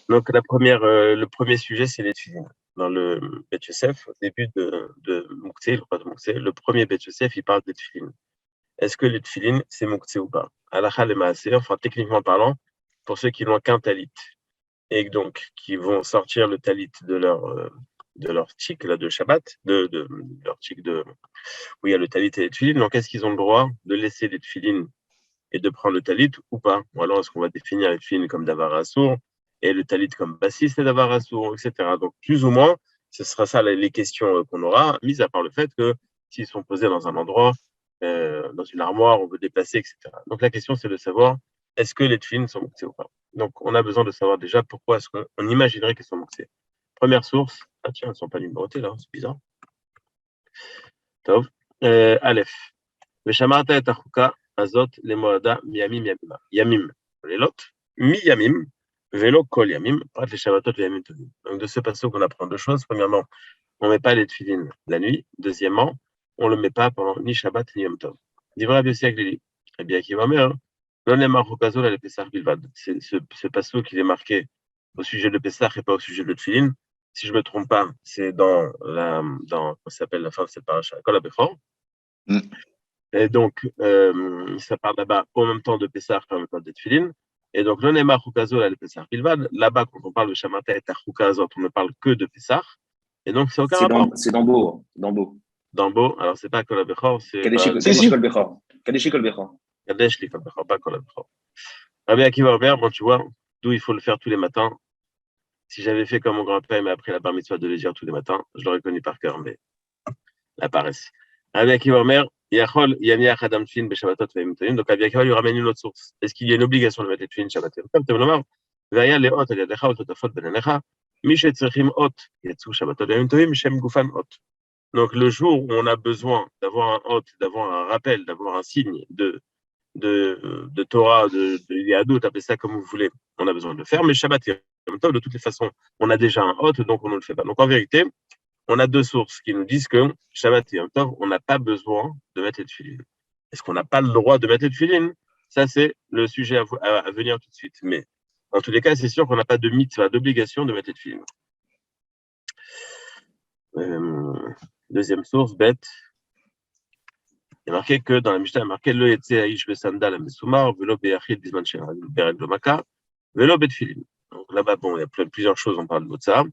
Donc, le premier sujet, c'est les tefilines. Dans le Bet Yosef, au début de Mouktsé, le roi de Mouktsé, le premier Bet Yosef, il parle des tefilines. Est-ce que les tefilines, c'est Mouktsé ou pas? Halakha le Maaseh, enfin, techniquement parlant, pour ceux qui n'ont qu'un talit, et donc qui vont sortir le talit de leur tchik, là, de Shabbat, de leur tchik où il y a le talit et les tefilines. Donc, est-ce qu'ils ont le droit de laisser les tefilines et de prendre le talit ou pas? Ou alors est-ce qu'on va définir les tefilines comme davar assour et le talit comme bassiste et davar assour, etc. Donc, plus ou moins, ce sera ça les questions qu'on aura, mis à part le fait que s'ils sont posés dans un endroit, dans une armoire, on veut déplacer, etc. Donc, la question, c'est de savoir est-ce que les tefilines sont mouxées ou pas? Donc, on a besoin de savoir déjà pourquoi est-ce qu'on imaginerait qu'elles sont mouxées. Première source, ah tiens, elles ne sont pas numérotées là, c'est bizarre. Tov. Aleph. Veshamarta et achuka azot lemoada miyamim yamima. Yamim lelot, mi yamim, velo kol yamim, prat les shabbatot yamim tovim. Donc de ce passage qu'on apprend deux choses. Premièrement, on ne met pas les tefilines la nuit. Deuxièmement, on ne le met pas pendant ni Shabbat ni Yom Tov. Divrei Rabbi Yossi Aglili. Rabbi Akiva Omer, non lemar chukazol al Pesach bilvad. Ce passage qui est marqué au sujet de Pesach et pas au sujet de tefilin. Si je ne me trompe pas, c'est dans comment s'appelle la fin de cette paracha, Kol HaBechor. Et donc, ça parle là-bas en même temps de Pessah et en même temps de Tefilin. Et donc, le Neymar Chukazol à Pessah Bilvad. Là-bas, quand on parle de Shamata et Chukazot, on ne parle que de Pessah. Et donc, c'est aucun rapport. C'est Dambo. Dambo, alors c'est pas Kol HaBechor, c'est. Kadeshi Kol Bechor. Kadeshi Kol Bechor. Kadesh Kol Bechor, pas Kol HaBechor. Rabbi Akiva Omer, bon, tu vois, d'où il faut le faire tous les matins. Si j'avais fait comme mon grand-père m'a appris la bar mitzvah de le dire tous les matins, je l'aurais connu par cœur, mais la paresse. Rabbi Akiva Omer, Yachol Yaniach Adam Tfilin Beshabbatot Vayim Tovim. Donc Rabbi Akiva lui ramène une autre source. Est-ce qu'il y a une obligation de mettre les tefilin Shabbat? Comme tu l'as dit, Vaya leot al yadecha utotafot benenecha, mi shetzrichim ot yatsu Shabbatot Vayim Tovim shem gufan ot. Donc le jour où on a besoin d'avoir un hot, d'avoir un rappel, d'avoir un signe de Torah, de Yahadut, appelez ça comme vous voulez, on a besoin de le faire. Mais Shabbat et Yom Tov, de toutes les façons, on a déjà un hot, donc on ne le fait pas. Donc en vérité, on a deux sources qui nous disent que Shabbat et Yom Tov, on n'a pas besoin de mettre les tefilines. Est-ce qu'on n'a pas le droit de mettre les tefilines? Ça, c'est le sujet à venir tout de suite. Mais en tous les cas, c'est sûr qu'on n'a pas de mitzvah, d'obligation de mettre les tefilines. Deuxième source, bête. Il y a marqué que dans la Mishnah, il y a marqué le yetze ha'ish besandal amesumar, velo beyachid bisman bereg lomaka, velo betfilin. Donc là-bas, bon, il y a plusieurs choses, on parle de ça.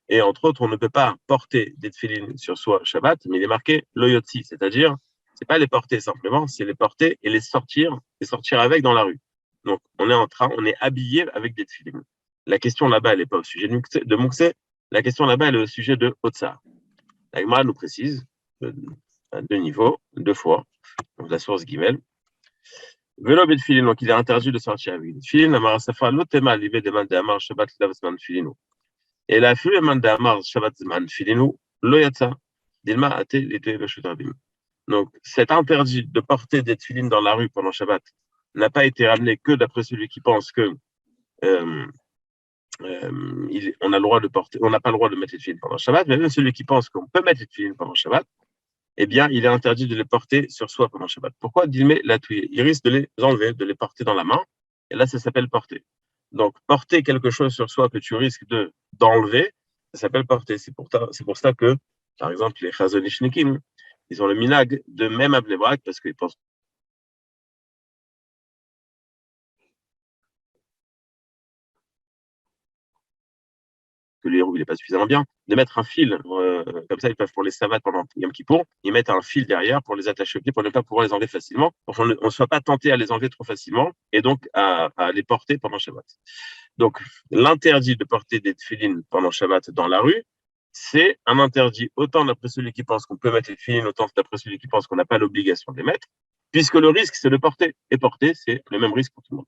Et entre autres, on ne peut pas porter des tefilines sur soi Shabbat, mais il est marqué lo yotzi, c'est-à-dire, c'est pas les porter simplement, c'est les porter et les sortir avec dans la rue. Donc, on est habillé avec des tefilines. La question là-bas, elle n'est pas au sujet de Moukse, la question là-bas, elle est au sujet de Otsar. La Gemara nous précise, à deux niveaux, deux fois, donc la source Gimel. Velo betfilin, donc il est interdit de sortir avec des tefilin. Amar Safa lo tema live demande Amar Shabbat lavzman tefilinu. Et la fille demande Amar Shabbat zman tefilinu lo yatsa dilma ate lite veshutabim. Donc cet interdit de porter des tefilin dans la rue pendant Shabbat n'a pas été ramené que d'après celui qui pense que on a le droit de porter, on n'a pas le droit de mettre les tefilin pendant Shabbat, mais même celui qui pense qu'on peut mettre les tefilin pendant Shabbat, eh bien, il est interdit de les porter sur soi pendant Shabbat. Pourquoi? Dilme la touille. Il risque de les enlever, de les porter dans la main. Et là, ça s'appelle porter. Donc, porter quelque chose sur soi que tu risques d'enlever, ça s'appelle porter. C'est pour ça que, par exemple, les Chazonishnikim, ils ont le minag de même à Bnei-Brak parce qu'ils pensent que le héros il n'est pas suffisamment bien, de mettre un fil, comme ça ils peuvent pour les savates pendant Yom Kippour, ils mettent un fil derrière pour les attacher au pied pour ne pas pouvoir les enlever facilement, pour qu'on ne soit pas tenté à les enlever trop facilement et donc à les porter pendant Shabbat. Donc l'interdit de porter des tefilines pendant Shabbat dans la rue, c'est un interdit autant d'après celui qui pense qu'on peut mettre les tefilines, autant d'après celui qui pense qu'on n'a pas l'obligation de les mettre, puisque le risque c'est de porter, et porter c'est le même risque pour tout le monde.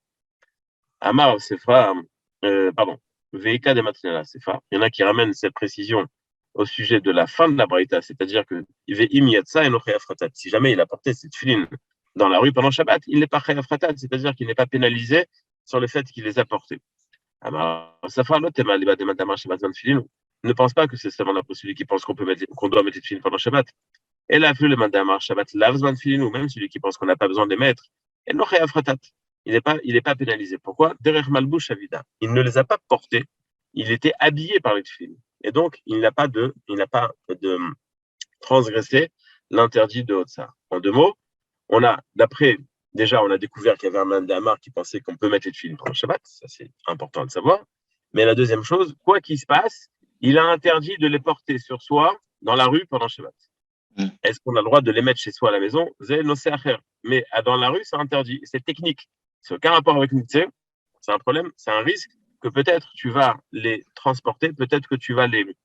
Amar Sefra, pardon. Veika de Matrinala Sefa. Il y en a qui ramènent cette précision au sujet de la fin de la Braïta, c'est-à-dire que si jamais il a porté cette filine dans la rue pendant Shabbat, il n'est pas chayafratat, c'est-à-dire qu'il n'est pas pénalisé sur le fait qu'il les a portés. Ne pense pas que c'est seulement la celui qui pense qu'on doit mettre les filines pendant Shabbat. Et là, plus le mandamar Shabbat lavzman filin, ou même celui qui pense qu'on n'a pas besoin de les mettre, et non chayafratat. il n'est pas pénalisé. Pourquoi? Derech Malbouch Avida. Il ne les a pas portés. Il était habillé par les tefilin. Et donc, il n'a pas de transgressé l'interdit de Hotsar. En deux mots, on a découvert qu'il y avait un Mandamar qui pensait qu'on peut mettre les tefilin pendant le Shabbat. Ça, c'est important de savoir. Mais la deuxième chose, quoi qu'il se passe, il a interdit de les porter sur soi dans la rue pendant le Shabbat. Est-ce qu'on a le droit de les mettre chez soi à la maison? Mais dans la rue, c'est interdit. C'est technique. C'est aucun rapport avec Mitzvah. C'est un problème, c'est un risque que peut-être tu vas les transporter, peut-être que tu vas les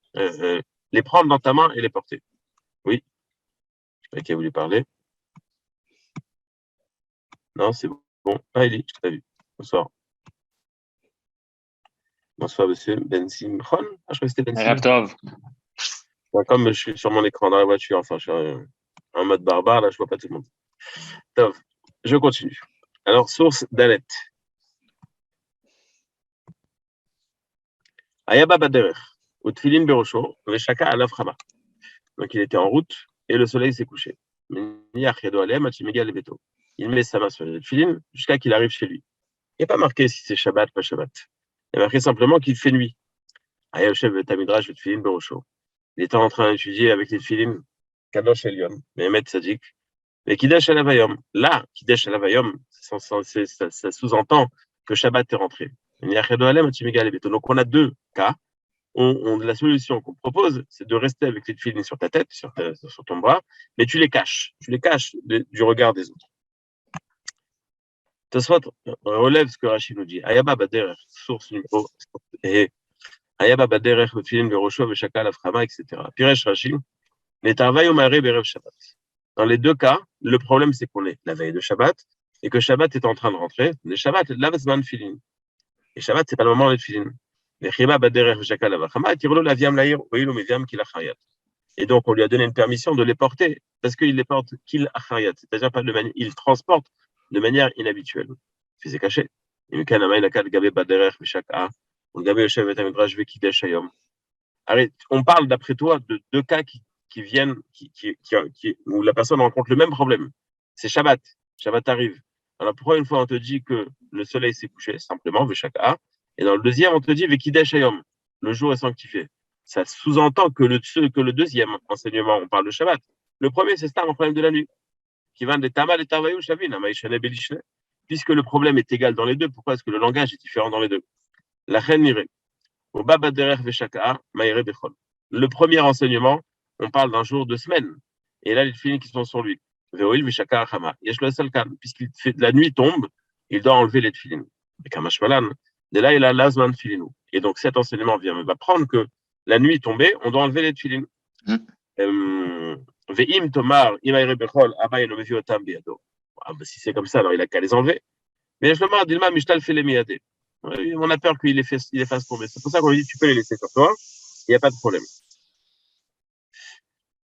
prendre dans ta main et les porter. Oui. Je sais pas qui a voulu parler. Non, c'est bon. Ah, Eli, je t'ai vu. Bonsoir. Bonsoir, monsieur Ben Simchon. Ah, je crois que c'était Ben Simchon. Comme je suis sur mon écran dans la voiture, enfin, je suis en mode barbare, là, je vois pas tout le monde. Tov, je continue. Alors, source d'Alet. Ayaba Baderech, ou Tfilin Berosho, Veshaka Alav Chama. Donc, il était en route et le soleil s'est couché. Il met sa main sur le Tfilin jusqu'à qu'il arrive chez lui. Il n'est pas marqué si c'est Shabbat, pas Shabbat. Il est marqué simplement qu'il fait nuit. Ayoshev Tamidrash, Tfilin Berosho. Il était en train d'étudier avec les Tfilin, Kadosh Elion, Mehmet Sadik, et Kidesh Alavayom. Là, Kidesh Alavayom, ça sous-entend que Shabbat est rentré. Donc, on a deux cas. La solution qu'on propose, c'est de rester avec les tefilin sur ta tête, sur ton bras, mais tu les caches. Tu les caches du regard des autres. Tosfot relève ce que Rachid nous dit. Ayaba Baderech, source numéro et Ayaba Baderech, le tefilin de Roshov et Shaka Laframa, etc. Piresh Rachid, les Tarvaï Omaré Berev Shabbat. Dans les deux cas, le problème, c'est qu'on est la veille de Shabbat et que Shabbat est en train de rentrer. Le Shabbat est l'Avzman Filin. Et Shabbat, c'est pas le moment de Filin. Et donc, on lui a donné une permission de les porter, parce qu'il les porte qu'il achayat, c'est-à-dire il transporte de manière inhabituelle. C'est caché. On parle, d'après toi, de deux cas qui viennent, où la personne rencontre le même problème. C'est Shabbat. Shabbat arrive. Alors, pourquoi une fois on te dit que le soleil s'est couché, simplement, Veshaka, et dans le deuxième, on te dit Vekidesh Hayom, le jour est sanctifié. Ça sous-entend que le deuxième enseignement, on parle de Shabbat. Le premier, c'est un problème de la nuit. Qui va de Tamal et Tavayou Shavin, puisque le problème est égal dans les deux, pourquoi est-ce que le langage est différent dans les deux? La reine irait. Au Baba Derer Veshaka, Maïre Bechol. Le premier enseignement, on parle d'un jour de semaine. Et là, les filles qui sont sur lui. Veoil Veshaka Achama. Yesh Salkan, puisqu'il fait la nuit tombe, il doit enlever les tefilin. Et Kamashmalan. De là, il a l'azman filinu. Et donc, cet enseignement va prendre que la nuit tombée, on doit enlever les tefilin. Ve'im tomar, imayre bechol, abay no mevi otam biado. Si c'est comme ça, alors il a qu'à les enlever. Mais je le dis, dilma mishtal fait les miyade. On a peur qu'il les fasse tomber. C'est pour ça qu'on lui dit, tu peux les laisser sur toi, il n'y a pas de problème.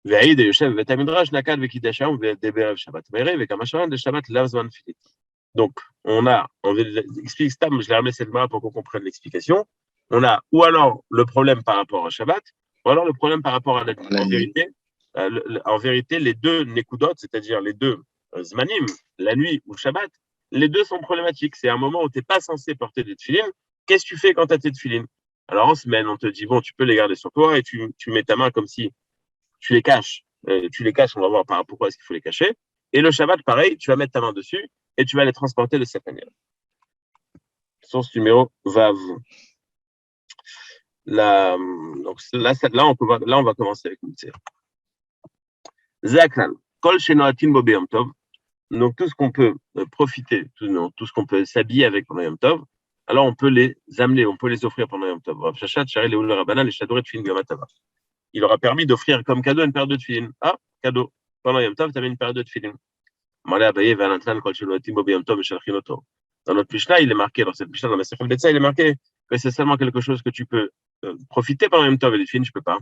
Ve'aïd yoshev vetamidrash nakad vekidasham ve'deberev shabbat meire ve'kamasharan de shabbat l'azman filit. Donc, on explique Stam, je l'ai ramené cette main pour qu'on comprenne l'explication. On a ou alors le problème par rapport à Shabbat, ou alors le problème par rapport à la nuit. En vérité, les deux Nekudot, c'est-à-dire les deux Zmanim, la nuit ou Shabbat, les deux sont problématiques. C'est un moment où tu n'es pas censé porter des tefilin. Qu'est-ce que tu fais quand tu as tes tefilin? Alors en semaine, on te dit, bon, tu peux les garder sur toi et tu mets ta main comme si tu les caches. On va voir pourquoi est-ce qu'il faut les cacher. Et le Shabbat, pareil, tu vas mettre ta main dessus et tu vas les transporter de cette manière. Source numéro Vav. Là, on va commencer avec Mitzvah. Zaklan, Kol Shenoatin Bo Beyom Tov. Donc, tout ce qu'on peut profiter, tout ce qu'on peut s'habiller avec pendant Yom Tov, alors on peut les amener, on peut les offrir pendant Yom Tov. Rav Shachat, Charel, Leoul, Rabbanan, les Shadoret, Tfilin, Gamatava. Il aura permis d'offrir comme cadeau une paire de tefilin. Ah, cadeau. Pendant Yom Tov, tu avais une paire de tefilin. Dans notre Mishnah, il est marqué, dans cette Mishnah, dans la Masechet Betzah, il est marqué que c'est seulement quelque chose que tu peux profiter pendant Yom Tov et les tefilin, je ne peux pas.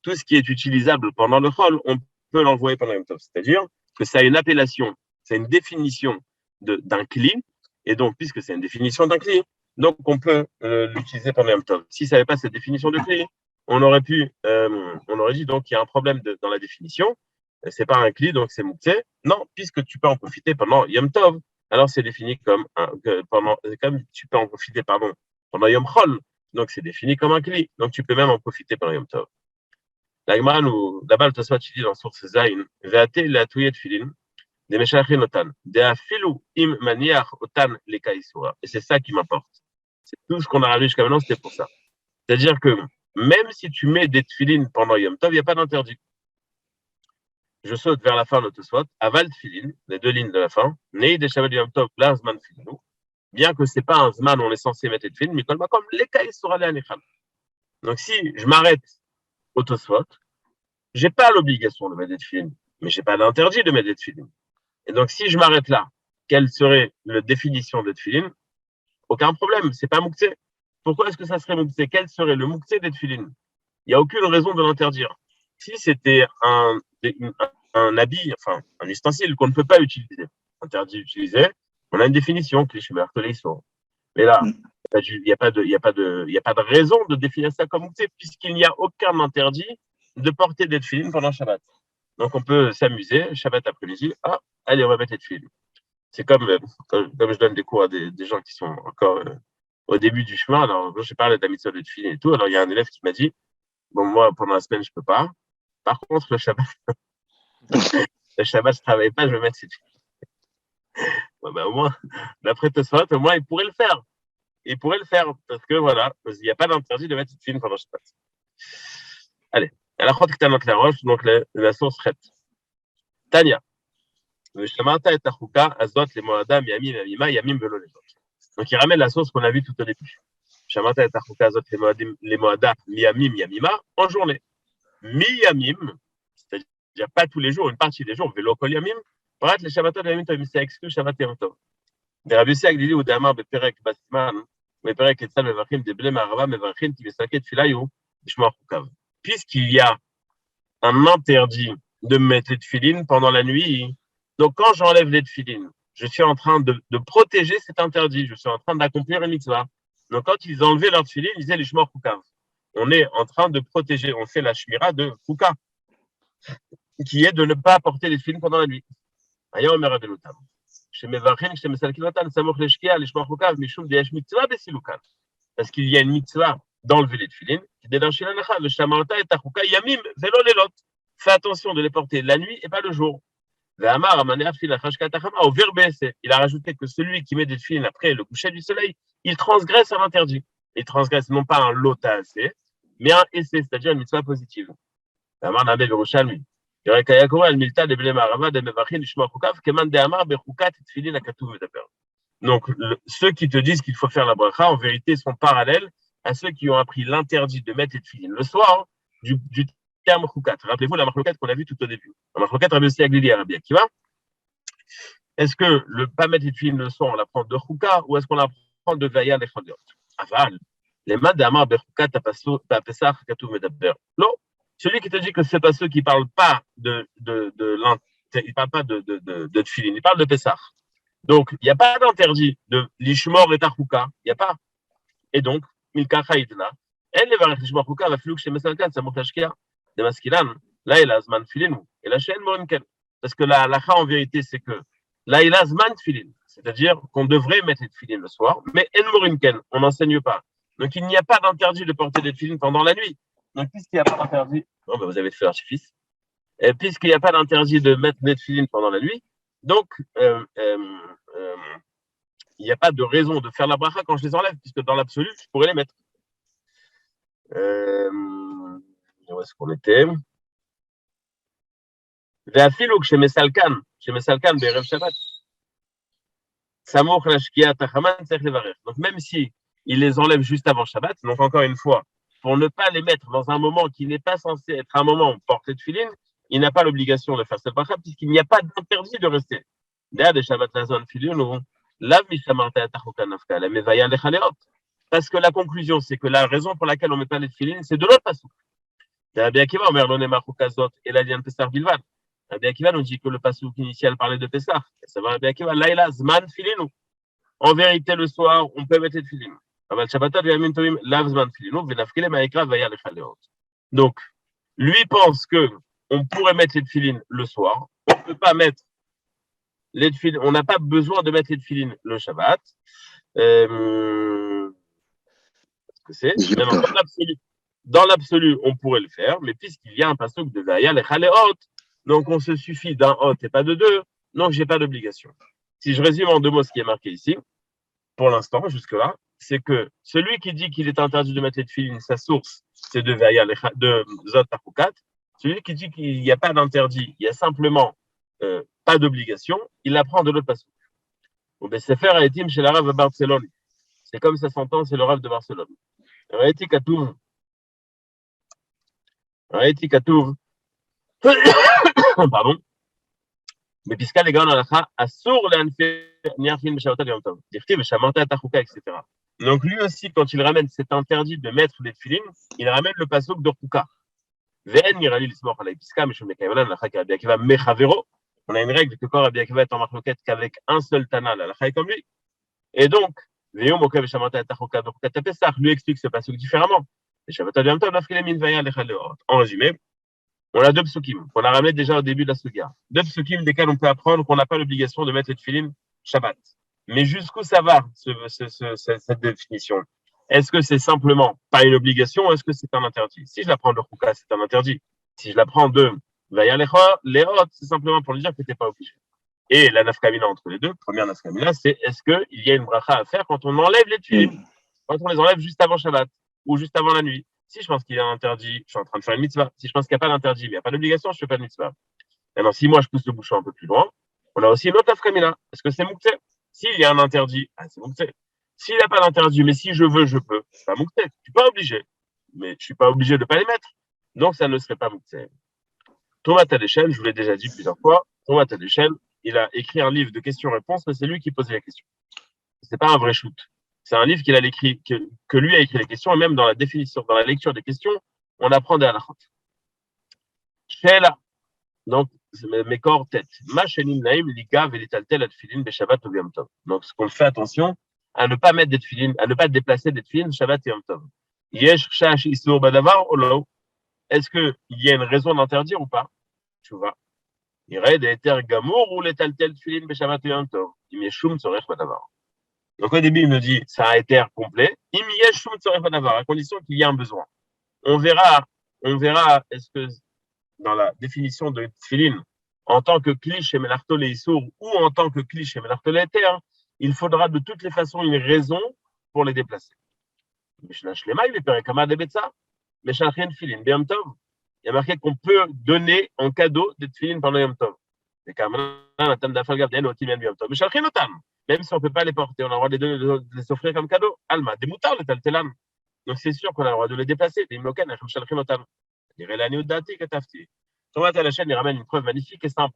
Tout ce qui est utilisable pendant le chol, on peut l'envoyer pendant Yom Tov. C'est-à-dire que ça a une appellation, c'est une définition d'un cli, et donc, puisque c'est une définition d'un cli, donc on peut l'utiliser pendant Yom Tov. Si ça n'avait pas cette définition de cli, on aurait dit donc qu'il y a un problème dans la définition, c'est pas un cli, donc c'est mouktsé. Non, puisque tu peux en profiter pendant Yom Tov, alors c'est défini comme comme tu peux en profiter, pardon, pendant Yom Chol, donc c'est défini comme un cli, donc tu peux même en profiter pendant Yom Tov. La Gemara nous, là-bas, le Tosfot dit dans source Zayin, Veate la touye tfilin, des meshachin otan, de afilu im maniach otan les kaisura. Et c'est ça qui m'importe. C'est tout ce qu'on a ramené jusqu'à maintenant, c'était pour ça. C'est-à-dire que même si tu mets des tfilin pendant Yom Tov, il n'y a pas d'interdit. Je saute vers la fin de Tosfot, aval tfilin, les deux lignes de la fin, nei de Shabbat Yom Tov, la zman tfilinu, bien que c'est pas un zman où on est censé mettre des tfilin, mais comme les kaisura les anichal. Donc si je m'arrête au Tosfot, j'ai pas l'obligation de mettre des tefilines, mais j'ai pas l'interdit de mettre des tefilines. Et donc, si je m'arrête là, quelle serait la définition de tefilines? Aucun problème, c'est pas mouktsé. Pourquoi est-ce que ça serait mouktsé? Quel serait le mouktsé des tefilines? Il n'y a aucune raison de l'interdire. Si c'était un habit, enfin, un ustensile qu'on ne peut pas utiliser, interdit d'utiliser, on a une définition, cliché sont. Mais là, il n'y a pas de raison de définir ça comme mouktsé, puisqu'il n'y a aucun interdit de porter des tefilines pendant Shabbat. Donc, on peut s'amuser, Shabbat après-midi, allez, on va mettre des tefilines. C'est comme je donne des cours à des gens qui sont encore au début du chemin. Alors, j'ai parlé de la mitzvah de tefilines et tout. Alors, il y a un élève qui m'a dit, bon, moi, pendant la semaine, je peux pas. Par contre, le Shabbat, je travaille pas, je vais mettre ces tefilines. Ouais, ben, au moins, d'après Tosfot, au moins, il pourrait le faire. Il pourrait le faire, parce que voilà, il n'y a pas d'interdit de mettre des tefilines pendant Shabbat. Allez. La chôte que la roche, donc la source chet. Tania. Shamata et Tachuka, Azot, les Moadam, Yamim, Yamima, Yamim, Velo, les autres. Donc il ramène la source qu'on a vue tout au début. Shamata et Tachuka, Azot, les Moadam, Yamim, Yamima, en journée. Mi Yamim, c'est-à-dire pas tous les jours, une partie des jours, Velo, Kol Yamim, Parat, les Shabbatot, Yamim, Tov, c'est exclu, Shabbat et Yom Tov. Des Rabbi Siak, Dili, ou Damar, Beperek, Basman, Beperek, Etzal, Mevachim, des Blé, Marava, Mevachim, qui Vesaket, Filayou, Ishmar, Chukav. Puisqu'il y a un interdit de mettre les tefilines pendant la nuit. Donc, quand j'enlève les tefilines, je suis en train de protéger cet interdit. Je suis en train d'accomplir une mitzvah. Donc, quand ils enlevaient leurs tefilines, ils disaient les shmor chukav. On est en train de protéger, on fait la shmira de chuka, qui est de ne pas porter les tefilines pendant la nuit. Ailleurs, on mera de l'otam. Chez Mevachin, chez Mesalkinotan, Samoch Leshkia, les shmor chukav, Mishum de Yesh mitzvah besilukan. Parce qu'il y a une mitzvah d'enlever les tefilines, fais attention de les porter la nuit et pas le jour. Il a rajouté que celui qui met des tefilines après le coucher du soleil, il transgresse un interdit. Il transgresse non pas un lota assez, mais un essai, c'est-à-dire une mitzvah positive. Donc, ceux qui te disent qu'il faut faire la bracha, en vérité, sont parallèles à ceux qui ont appris l'interdit de mettre les tefilines le soir du terme choukat. Rappelez-vous la marloquette qu'on a vue tout au début. La marloquette Rabbi Yossi Aglili et Rabbi Akiva. Est-ce que le pas mettre les tefilines le soir, on la prend de chouka ou est-ce qu'on la prend de vaya les chadiot? Aval. Les mains d'Amar Bechoukat à Pesach Katuv Medaber. Non. Celui qui te dit que c'est pas ceux qui parlent pas il parle pas de tefilines, il parle de Pesach. Donc, il n'y a pas d'interdit de l'ishmor et tachouka. Il n'y a pas. Et donc, milka chaïtna. Elle les varech l'ishmor chouka, va flou que chez Mesalkan, ça moutashkia, de maskilan. Là, il a zman filinu. Et là, chez Morinken. Parce que la halakha, en vérité, c'est que là, il a zman filin. C'est-à-dire qu'on devrait mettre les filines le soir, mais en Morinken, on n'enseigne pas. Donc, il n'y a pas d'interdit de porter des filines pendant la nuit. Donc, puisqu'il n'y a pas d'interdit, oh, ben, vous avez fait l'artifice. Puisqu'il n'y a pas d'interdit de mettre des filines pendant la nuit, donc, il n'y a pas de raison de faire la bracha quand je les enlève, puisque dans l'absolu, je pourrais les mettre. Où est-ce qu'on était? Ve'afilu chez Mesalkan, Be'erev Shabbat. Samoch lashkia tachaman tzarich levarech. Donc même si il les enlève juste avant Shabbat, donc encore une fois, pour ne pas les mettre dans un moment qui n'est pas censé être un moment porté de filine, il n'a pas l'obligation de faire cette bracha puisqu'il n'y a pas d'interdit de rester. Derrière des Shabbat lazon filin, parce que la conclusion, c'est que la raison pour laquelle on ne met pas les filines, c'est de l'autre façon. Rabbi Akiva, on merlonne marukazot et la liane Pessar bilvan. Rabbi Akiva nous dit que le passouk initial parlait de Pessar. Ça va Rabbi Akiva, laïla zman filinu. En vérité, le soir, on peut mettre les filines. Donc, lui pense que on pourrait mettre les tefilines le soir. On ne peut pas mettre les tefilines, on n'a pas besoin de mettre les tefilines le Shabbat. Que c'est. Maintenant, dans l'absolu, on pourrait le faire, mais puisqu'il y a un pasuk de Vaya les Chaleot, donc on se suffit d'un hot et pas de deux, donc j'ai pas d'obligation. Si je résume en deux mots ce qui est marqué ici, pour l'instant, jusque-là, c'est que celui qui dit qu'il est interdit de mettre les tefilines, sa source, c'est de Vaya de Zot Tachukat. Celui qui dit qu'il n'y a pas d'interdit, il y a simplement pas d'obligation, il apprend de l'autre pasuk. C'est faire à Etim chez l'Arabe à Barcelone. C'est comme ça s'entend, c'est le rêve de Barcelone. ראיתי כתוב, pardon, בפסקה לגאון הלכה, אסור להניח תפילין בשבתות יום טוב. דכתיב ושמרת את החוקה, etc. Donc lui aussi, quand il ramène cet interdit de mettre des tefilines, il ramène le pasuk de Chouka. ואין נראה לי לסמוך על הפסקה, משום מקיימן להלכה כרבי עקיבא מחברו. On a une règle que quand Rabbi Akiva est en marloquette qu'avec un seul Tana, l'halakha est comme lui. Et donc, lui explique ce passage différemment. En résumé, on a deux psukim qu'on a ramené déjà au début de la sugia. Deux psukim desquels on peut apprendre qu'on n'a pas l'obligation de mettre les tefilin Shabbat. Mais jusqu'où ça va, cette définition? Est-ce que c'est simplement pas une obligation ou est-ce que c'est un interdit? Si je la prends de Chouka, c'est un interdit. Si je la prends de Vaya Lehot, c'est simplement pour lui dire que tu n'es pas obligé. Et la nafkamina entre les deux, première nafkamina, c'est est-ce qu'il y a une bracha à faire quand on enlève les tefilin, quand on les enlève juste avant Shabbat ou juste avant la nuit? Si je pense qu'il y a un interdit, je suis en train de faire une mitzvah. Si je pense qu'il n'y a pas d'interdit, mais il n'y a pas d'obligation, je ne fais pas de mitzvah. Maintenant, si moi je pousse le bouchon un peu plus loin, on a aussi une autre nafkamina. Est-ce que c'est mouktsé? S'il y a un interdit, c'est mouktsé. S'il n'y a pas d'interdit, mais si je veux, je peux, c'est pas mouktsé. Je ne suis pas obligé, mais je ne suis pas obligé de ne pas les mettre. Donc, ça ne serait pas mouktsé. Thomas Tadéchen, je vous l'ai déjà dit plusieurs fois, Thomas Tadéchen, il a écrit un livre de questions-réponses, mais c'est lui qui posait la question. C'est pas un vrai shoot. C'est un livre qu'il a écrit, que lui a écrit les questions, et même dans la définition, dans la lecture des questions, on apprend des halachot. Sheila. Donc, mes corps tête. Ma shenim naim liga velitaltel atfilin beshabbat ou yom tov. Donc, ce qu'on fait attention à ne pas mettre des tefilin, à ne pas déplacer des tefilin Shabbat et Yom Tov. Yesh shash isur badavar ou lo. Est-ce qu'il y a une raison d'interdire ou pas? Tu vois. Donc au début, il me dit, c'est un éther complet. À condition qu'il y ait un besoin. On verra, est-ce que dans la définition de tefilin, en tant que klish et melartol et issour, ou en tant que klish et melartol et éther, il faudra de toutes les façons une raison pour les déplacer. Il y a marqué qu'on peut donner en cadeau des tefilin pendant Yom Tov. Même si on ne peut pas les porter, on a le droit de les offrir comme cadeau. Alma, des moutards, le taltelan. Donc c'est sûr qu'on a le droit de les déplacer. Thomas à la chaîne, il ramène une preuve magnifique et simple.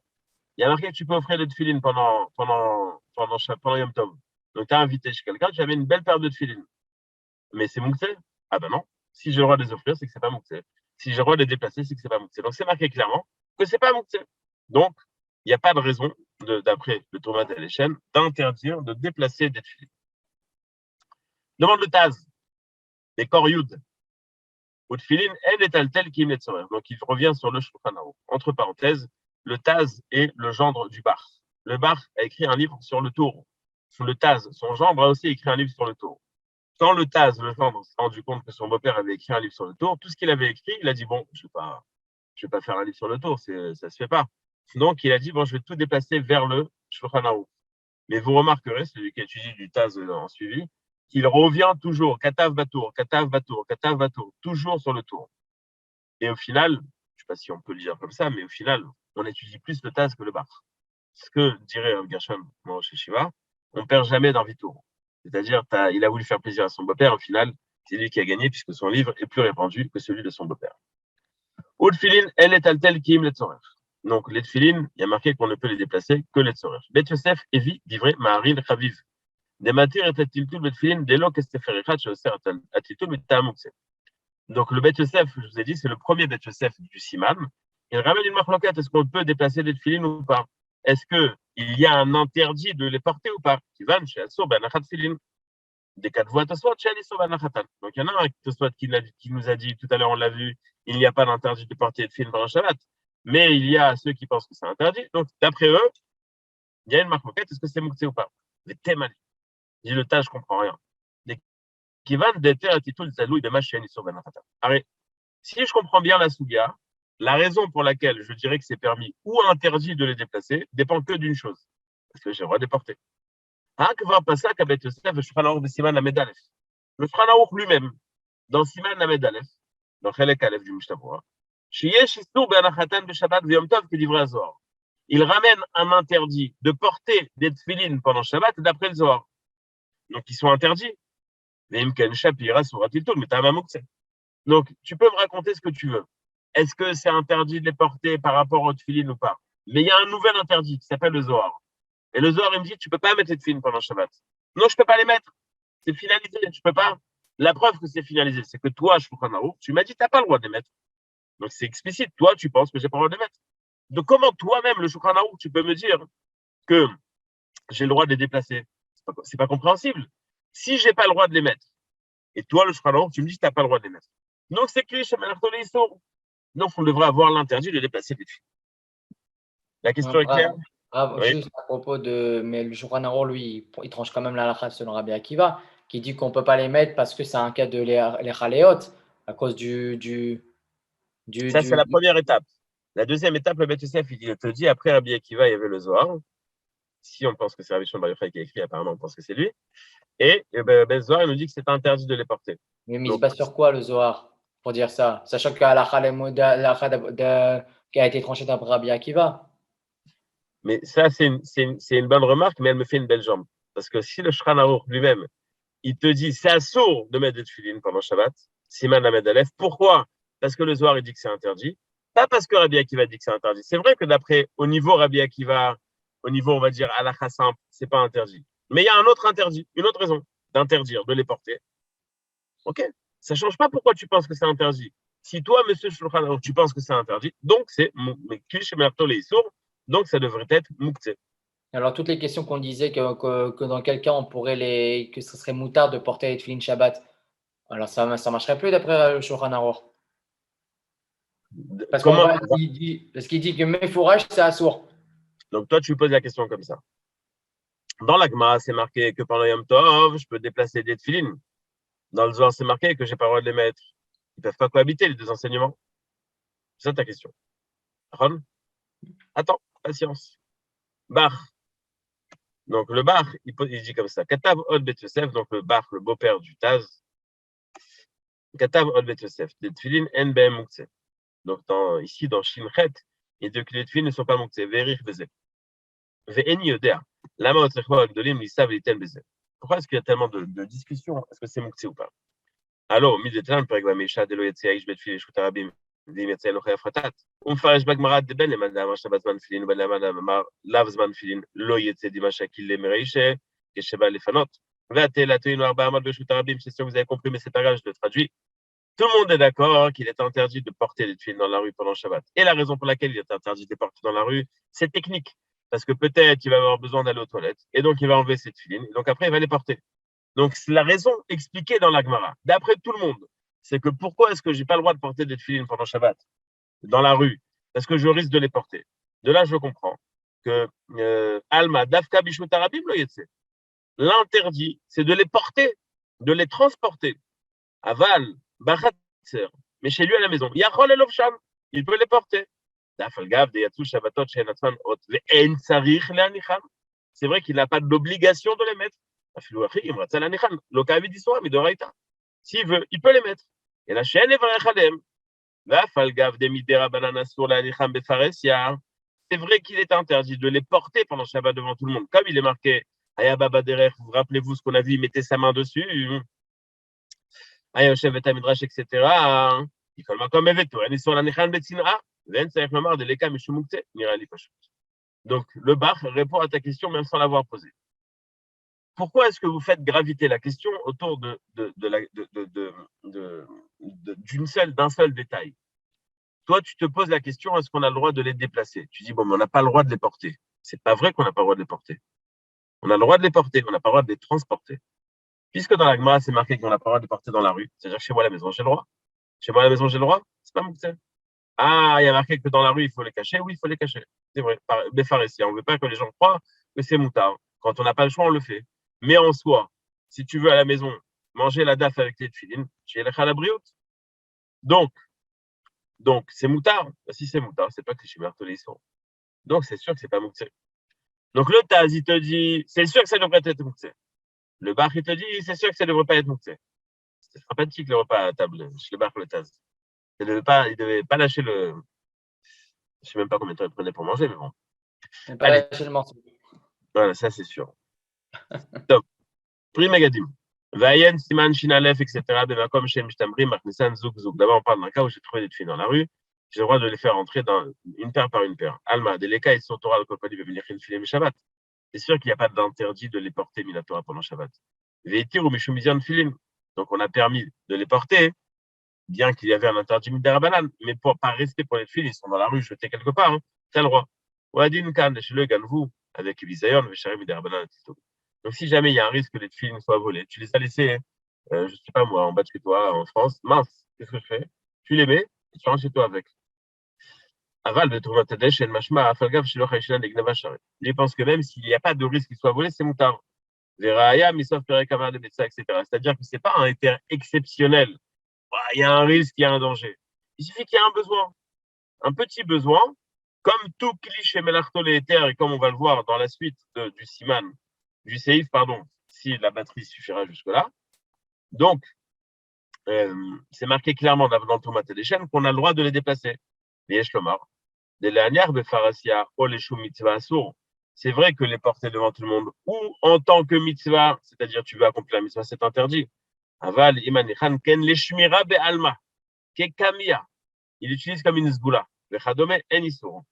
Il y a marqué que tu peux offrir des tefilin pendant Yom Tov. Donc tu as invité chez quelqu'un, tu avais une belle paire de tefilin. Mais c'est mouktsé? Ah ben non. Si j'ai le droit de les offrir, c'est que c'est pas mouktsé. Si j'ai le droit de les déplacer, c'est que c'est pas mouktsé. Donc c'est marqué clairement que c'est pas mouktsé. Donc, il n'y a pas de raison, d'après le Thomas à l'échelle, d'interdire de déplacer des tefilin. Demande le Taz, les corps Yud. Ou tefilin, elle est tel qui met de. Donc il revient sur le Shulchan Aruch. Entre parenthèses, le Taz est le gendre du Bar. Le Bar a écrit un livre sur le Tour. Le Taz, son gendre, a aussi écrit un livre sur le Tour. Quand le Taz, le gendre, s'est rendu compte que son beau-père avait écrit un livre sur le Tour, tout ce qu'il avait écrit, il a dit, bon, je vais pas faire un livre sur le Tour, ça se fait pas. Donc, il a dit, bon, je vais tout déplacer vers le Shulchan Aruch. Mais vous remarquerez, celui qui étudie du Taz en suivi, qu'il revient toujours, Katav Batour, toujours sur le Tour. Et au final, je ne sais pas si on peut le dire comme ça, mais au final, on étudie plus le Taz que le Bar. Ce que dirait Gershom chez Shiva, on ne perd jamais d'un Vitour. C'est-à-dire, il a voulu faire plaisir à son beau-père, au final, c'est lui qui a gagné puisque son livre est plus répandu que celui de son beau-père. Ou tefilin, elle est tel qui le tzorer. Donc, les tefilin, il y a marqué qu'on ne peut les déplacer que les tzorer. Bet Yosef, Evi, livré, Maharil, Chaviv. Des matières et tiltul bet tefilin, des lots qu'esteferichat, Shosser, Atitul, Mitamukse. Donc, le Bet Yosef, je vous ai dit, c'est le premier Bet Yosef du Siman. Il ramène une marloquette. Est-ce qu'on peut déplacer des tefilin ou pas? Est-ce qu'il y a un interdit de les porter ou pas? Kivan, chez Assur, ben Achat Tefilin. Des quatre voix Tosfot, chez Alisur, ben Achatan. Donc, il y en a un Tosfot qui nous a dit, tout à l'heure, on l'a vu, il n'y a pas d'interdit de porter des tefilin pendant Shabbat. Mais il y a ceux qui pensent que c'est interdit. Donc, d'après eux, il y a une marque moquette, est-ce que c'est mouktsé ou pas? Mais t'es mal. Dis le tas, je comprends rien. Qui va d'éter à titre de talouille de ma chaîne sur Ben Arrête. Si je comprends bien la souga, la raison pour laquelle je dirais que c'est permis ou interdit de les déplacer dépend que d'une chose. Parce que j'ai le droit de les porter. Le Shulchan Aruch lui-même, dans Siman Lamed Aleph, dans Chelek Aleph du Mishnah, il ramène un interdit de porter des tefilines pendant Shabbat d'après le Zohar. Donc, ils sont interdits. Donc, tu peux me raconter ce que tu veux. Est-ce que c'est interdit de les porter par rapport aux tefilines ou pas? Mais il y a un nouvel interdit qui s'appelle le Zohar. Et le Zohar, il me dit, tu peux pas mettre les tefilines pendant Shabbat. Non, je peux pas les mettre. C'est finalisé, je peux pas. La preuve que c'est finalisé, c'est que toi, Shulchan Aruch, tu m'as dit, t'as pas le droit de les mettre. Donc, c'est explicite. Toi, tu penses que j'ai pas le droit de les mettre. Donc, comment toi-même, le Shulchan Aruch, tu peux me dire que j'ai le droit de les déplacer? C'est pas compréhensible. Si j'ai pas le droit de les mettre, et toi, le Shulchan Aruch, tu me dis que t'as pas le droit de les mettre. Donc, c'est que donc, on devrait avoir l'interdit de déplacer les filles. La question est claire? Oui. Juste à propos de. Mais le Shulchan Aruch, lui, il tranche quand même la halakha selon Rabbi Akiva, qui dit qu'on ne peut pas les mettre parce que c'est un cas de les chaléot, à cause Ça, c'est la première étape. La deuxième étape, le Beth Yosef, il te dit, après Rabbi Akiva, il y avait le Zohar. Si on pense que c'est Rabbi Shimon Bar Yochai qui a écrit, apparemment, on pense que c'est lui. Et le Zohar, il nous dit que c'est interdit de les porter. Mais il se base sur quoi, le Zohar, pour dire ça? Sachant que la qui a été tranchée d'après Rabbi Akiva. Mais ça, c'est une bonne remarque, mais elle me fait une belle jambe. Parce que si le Shulchan Aruch lui-même, il te dit, c'est assourd de mettre des tefilines pendant Shabbat, Siman Lamed Aleph. Pourquoi? Parce que le Zohar, il dit que c'est interdit. Pas parce que Rabbi Akiva dit que c'est interdit. C'est vrai que d'après, au niveau Rabbi Akiva, au niveau, on va dire, halakha simple, c'est pas interdit. Mais il y a un autre interdit, une autre raison d'interdire, de les porter. OK? Ça change pas pourquoi tu penses que c'est interdit. Si toi, monsieur Shulchan Aruch, tu penses que c'est interdit, donc c'est donc ça devrait être mouktsé. Alors, toutes les questions qu'on disait que dans quel cas on pourrait que ce serait moutard de porter les tefilines Shabbat, alors ça marcherait plus d'après le Shulchan Aruch. Parce qu'il dit que Mefourash, c'est assourd. Donc, toi, tu poses la question comme ça. Dans la Gemara, c'est marqué que pendant Yom Tov, je peux déplacer des tefilines. Dans le Zohar, c'est marqué que je n'ai pas le droit de les mettre. Ils ne peuvent pas cohabiter, les deux enseignements. C'est ça ta question. Ron? Attends, patience. Bach. Donc, le Bach, il dit comme ça. Katav Od Bet Yosef, donc le Bach, le beau-père du Taz. Katav Od Bet Yosef, des tefilines en ben moukse. Donc, ici, dans Shinchet, il dit que les tefilines ne sont pas moukse. Verich Bezeh. Ve'eni Yodea. Lama Otzechwa Agdolim, Lissav Litel Bezeh. Pourquoi est-ce qu'il y a tellement de discussions? Est-ce que c'est moukse ou pas? Alors, Midetlan, par exemple, Mesha, Delo Yetzi Aish Bet Fili, Shut Arabim, Dim Yetzi Eloche Afratat. Umfarish Bagmarat de Ben, Leman Shabbat Zman Filin, Ben Leman Lav Zman Filin, Lo Yetzi Dimasha Kille Mereishe, Kesheba Lefanot. Ve'atel Atoin Arba Amad Beshut Arabim, c'est sûr que vous avez compris, mais c'est pas grave, je le traduis. Tout le monde est d'accord qu'il est interdit de porter des tuiles dans la rue pendant Shabbat. Et la raison pour laquelle il est interdit de les porter dans la rue, c'est technique. Parce que peut-être qu'il va avoir besoin d'aller aux toilettes, et donc il va enlever ses tuiles, et donc après il va les porter. Donc, la raison expliquée dans la Gemara, d'après tout le monde, c'est que pourquoi est-ce que je n'ai pas le droit de porter des tefilines pendant Shabbat dans la rue? Parce que je risque de les porter. De là, je comprends que Alma, Dafka, Bishut Arabim, lo yetse. L'interdit, c'est de les porter, de les transporter. Aval, Bachatzer, mais chez lui à la maison. Yachol Elov Sham, il peut les porter. Dafalgav, de Yatsu, Shabbatot, Shenatzman, Ot, Ve'en Sarich, Le'anicham. C'est vrai qu'il n'a pas d'obligation de les mettre. S'il veut, il peut les mettre. Et la chaîne est vraie. C'est vrai qu'il est interdit de les porter pendant Shabbat devant tout le monde. Comme il est marqué, vous rappelez-vous ce qu'on a vu, il mettait sa main dessus. Etc. Donc, le Bach répond à ta question même sans l'avoir posée. Pourquoi est-ce que vous faites graviter la question autour d'un seul détail? Toi, tu te poses la question, est-ce qu'on a le droit de les déplacer? Tu dis, bon, mais on n'a pas le droit de les porter. C'est pas vrai qu'on n'a pas le droit de les porter. On a le droit de les porter, on n'a pas le droit de les transporter. Puisque dans la Gemara, c'est marqué qu'on n'a pas le droit de les porter dans la rue, c'est-à-dire chez moi à la maison, j'ai le droit. Chez moi à la maison, j'ai le droit. C'est pas mouktsé. Ah, il y a marqué que dans la rue, il faut les cacher. Oui, il faut les cacher. C'est vrai. Béfaressi, on ne veut pas que les gens croient que c'est moutard. Quand on n'a pas le choix, on le fait. Mais en soi, si tu veux à la maison manger la daf avec tes tefilines, tu es la chalabriout. Donc, c'est moutard. Si c'est moutard, c'est pas que les sont. Donc, c'est sûr que c'est pas mouktsé. Donc, le Taz, il te dit, c'est sûr que ça devrait être mouktsé. Le Bach, il te dit, c'est sûr que ça devrait pas être mouktsé. C'est sympathique le repas à table chez le Bach, le Taz. Il devait pas lâcher le. Je sais même pas combien de temps il prenait pour manger, mais bon. Mais pas Allez, lâcher le morceau. voilà, ça c'est sûr. Top. Pri Megadim. Vayen, Siman, Shinalef, etc. Bemakom, Shem, Shtamri, Marknissan, Zouk, Zouk. D'abord, on parle d'un cas où j'ai trouvé des filles dans la rue. J'ai le droit de les faire entrer dans une paire par une paire. Alma, des Leka, ils sont Torah, le Kopali, venir une filet, Shabbat. C'est sûr qu'il n'y a pas d'interdit de les porter, Minatora, pendant Shabbat. Veitir ou Mishumizian Filim. Donc, on a permis de les porter, bien qu'il y avait un interdit Midarabanan, mais pour pas rester pour les filles, ils sont dans la rue, jetés quelque part, hein. T'as le droit. Wadin Kan, chez le Ganvou, avec Ibizayon, Vesharim Midarabanan, etc. Donc, si jamais il y a un risque que les filles soient volées, tu les as laissées, je sais pas moi, en bas de chez toi, en France, mince, qu'est-ce que je fais? Tu les mets et tu rentres chez toi avec. Aval de trouver un El Mashma, Afalgav, Shiloh Haïchinan, et Gnavachare. Il pense que même s'il n'y a pas de risque qu'ils soient volés, c'est moutard. Veraya, Misof, Perekamar, de Betsa, etc. C'est-à-dire que c'est pas un éther exceptionnel. Il y a un risque, il y a un danger. Il suffit qu'il y ait un besoin, un petit besoin, comme tout cliché Melartol et éther, et comme on va le voir dans la suite du Siman, du Seif, pardon, si la batterie suffira jusque-là. Donc, c'est marqué clairement dans le Thomas des chaînes qu'on a le droit de les déplacer. Les Echlomar, des Léanières, de Farasia, ou les Chou Mitzvah Assour. C'est vrai que les porter devant tout le monde, ou en tant que mitzvah, c'est-à-dire tu veux accomplir la mitzvah, c'est interdit. Aval, Imanichan, Ken, les Shmira Be'alma, Kekamia. Il utilise comme une zgoula. Le Chadome, En Issour.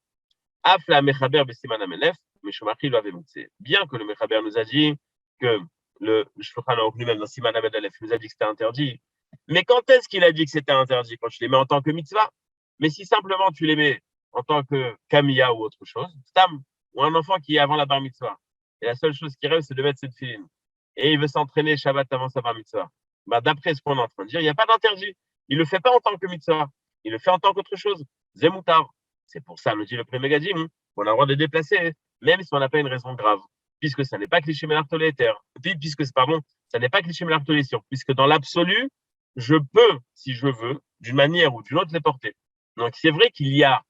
Afla Mechaber Besiman Amenef, Meshumachi lo avait moutsé. Bien que le Mechaber nous a dit que le Shulchan Aruch lui-même dans Siman Amenef nous a dit que c'était interdit. Mais quand est-ce qu'il a dit que c'était interdit? Quand tu les mets en tant que mitzvah? Mais si simplement tu les mets en tant que Kamiya ou autre chose, Stam, ou un enfant qui est avant la bar mitzvah, et la seule chose qui rêve, c'est de mettre cette filine, et il veut s'entraîner Shabbat avant sa bar mitzvah, bah, d'après ce qu'on est en train de dire, il n'y a pas d'interdit. Il ne le fait pas en tant que mitzvah, il le fait en tant qu'autre chose. Zemoutar. C'est pour ça, nous dit le premier Megadim, qu'on a le droit de les déplacer, même si on n'a pas une raison grave, puisque ça n'est pas cliché mélartolétaire, puisque, pardon, ça n'est pas cliché mélartolétion, puisque dans l'absolu, je peux, si je veux, d'une manière ou d'une autre, les porter. Donc, c'est vrai qu'il y a,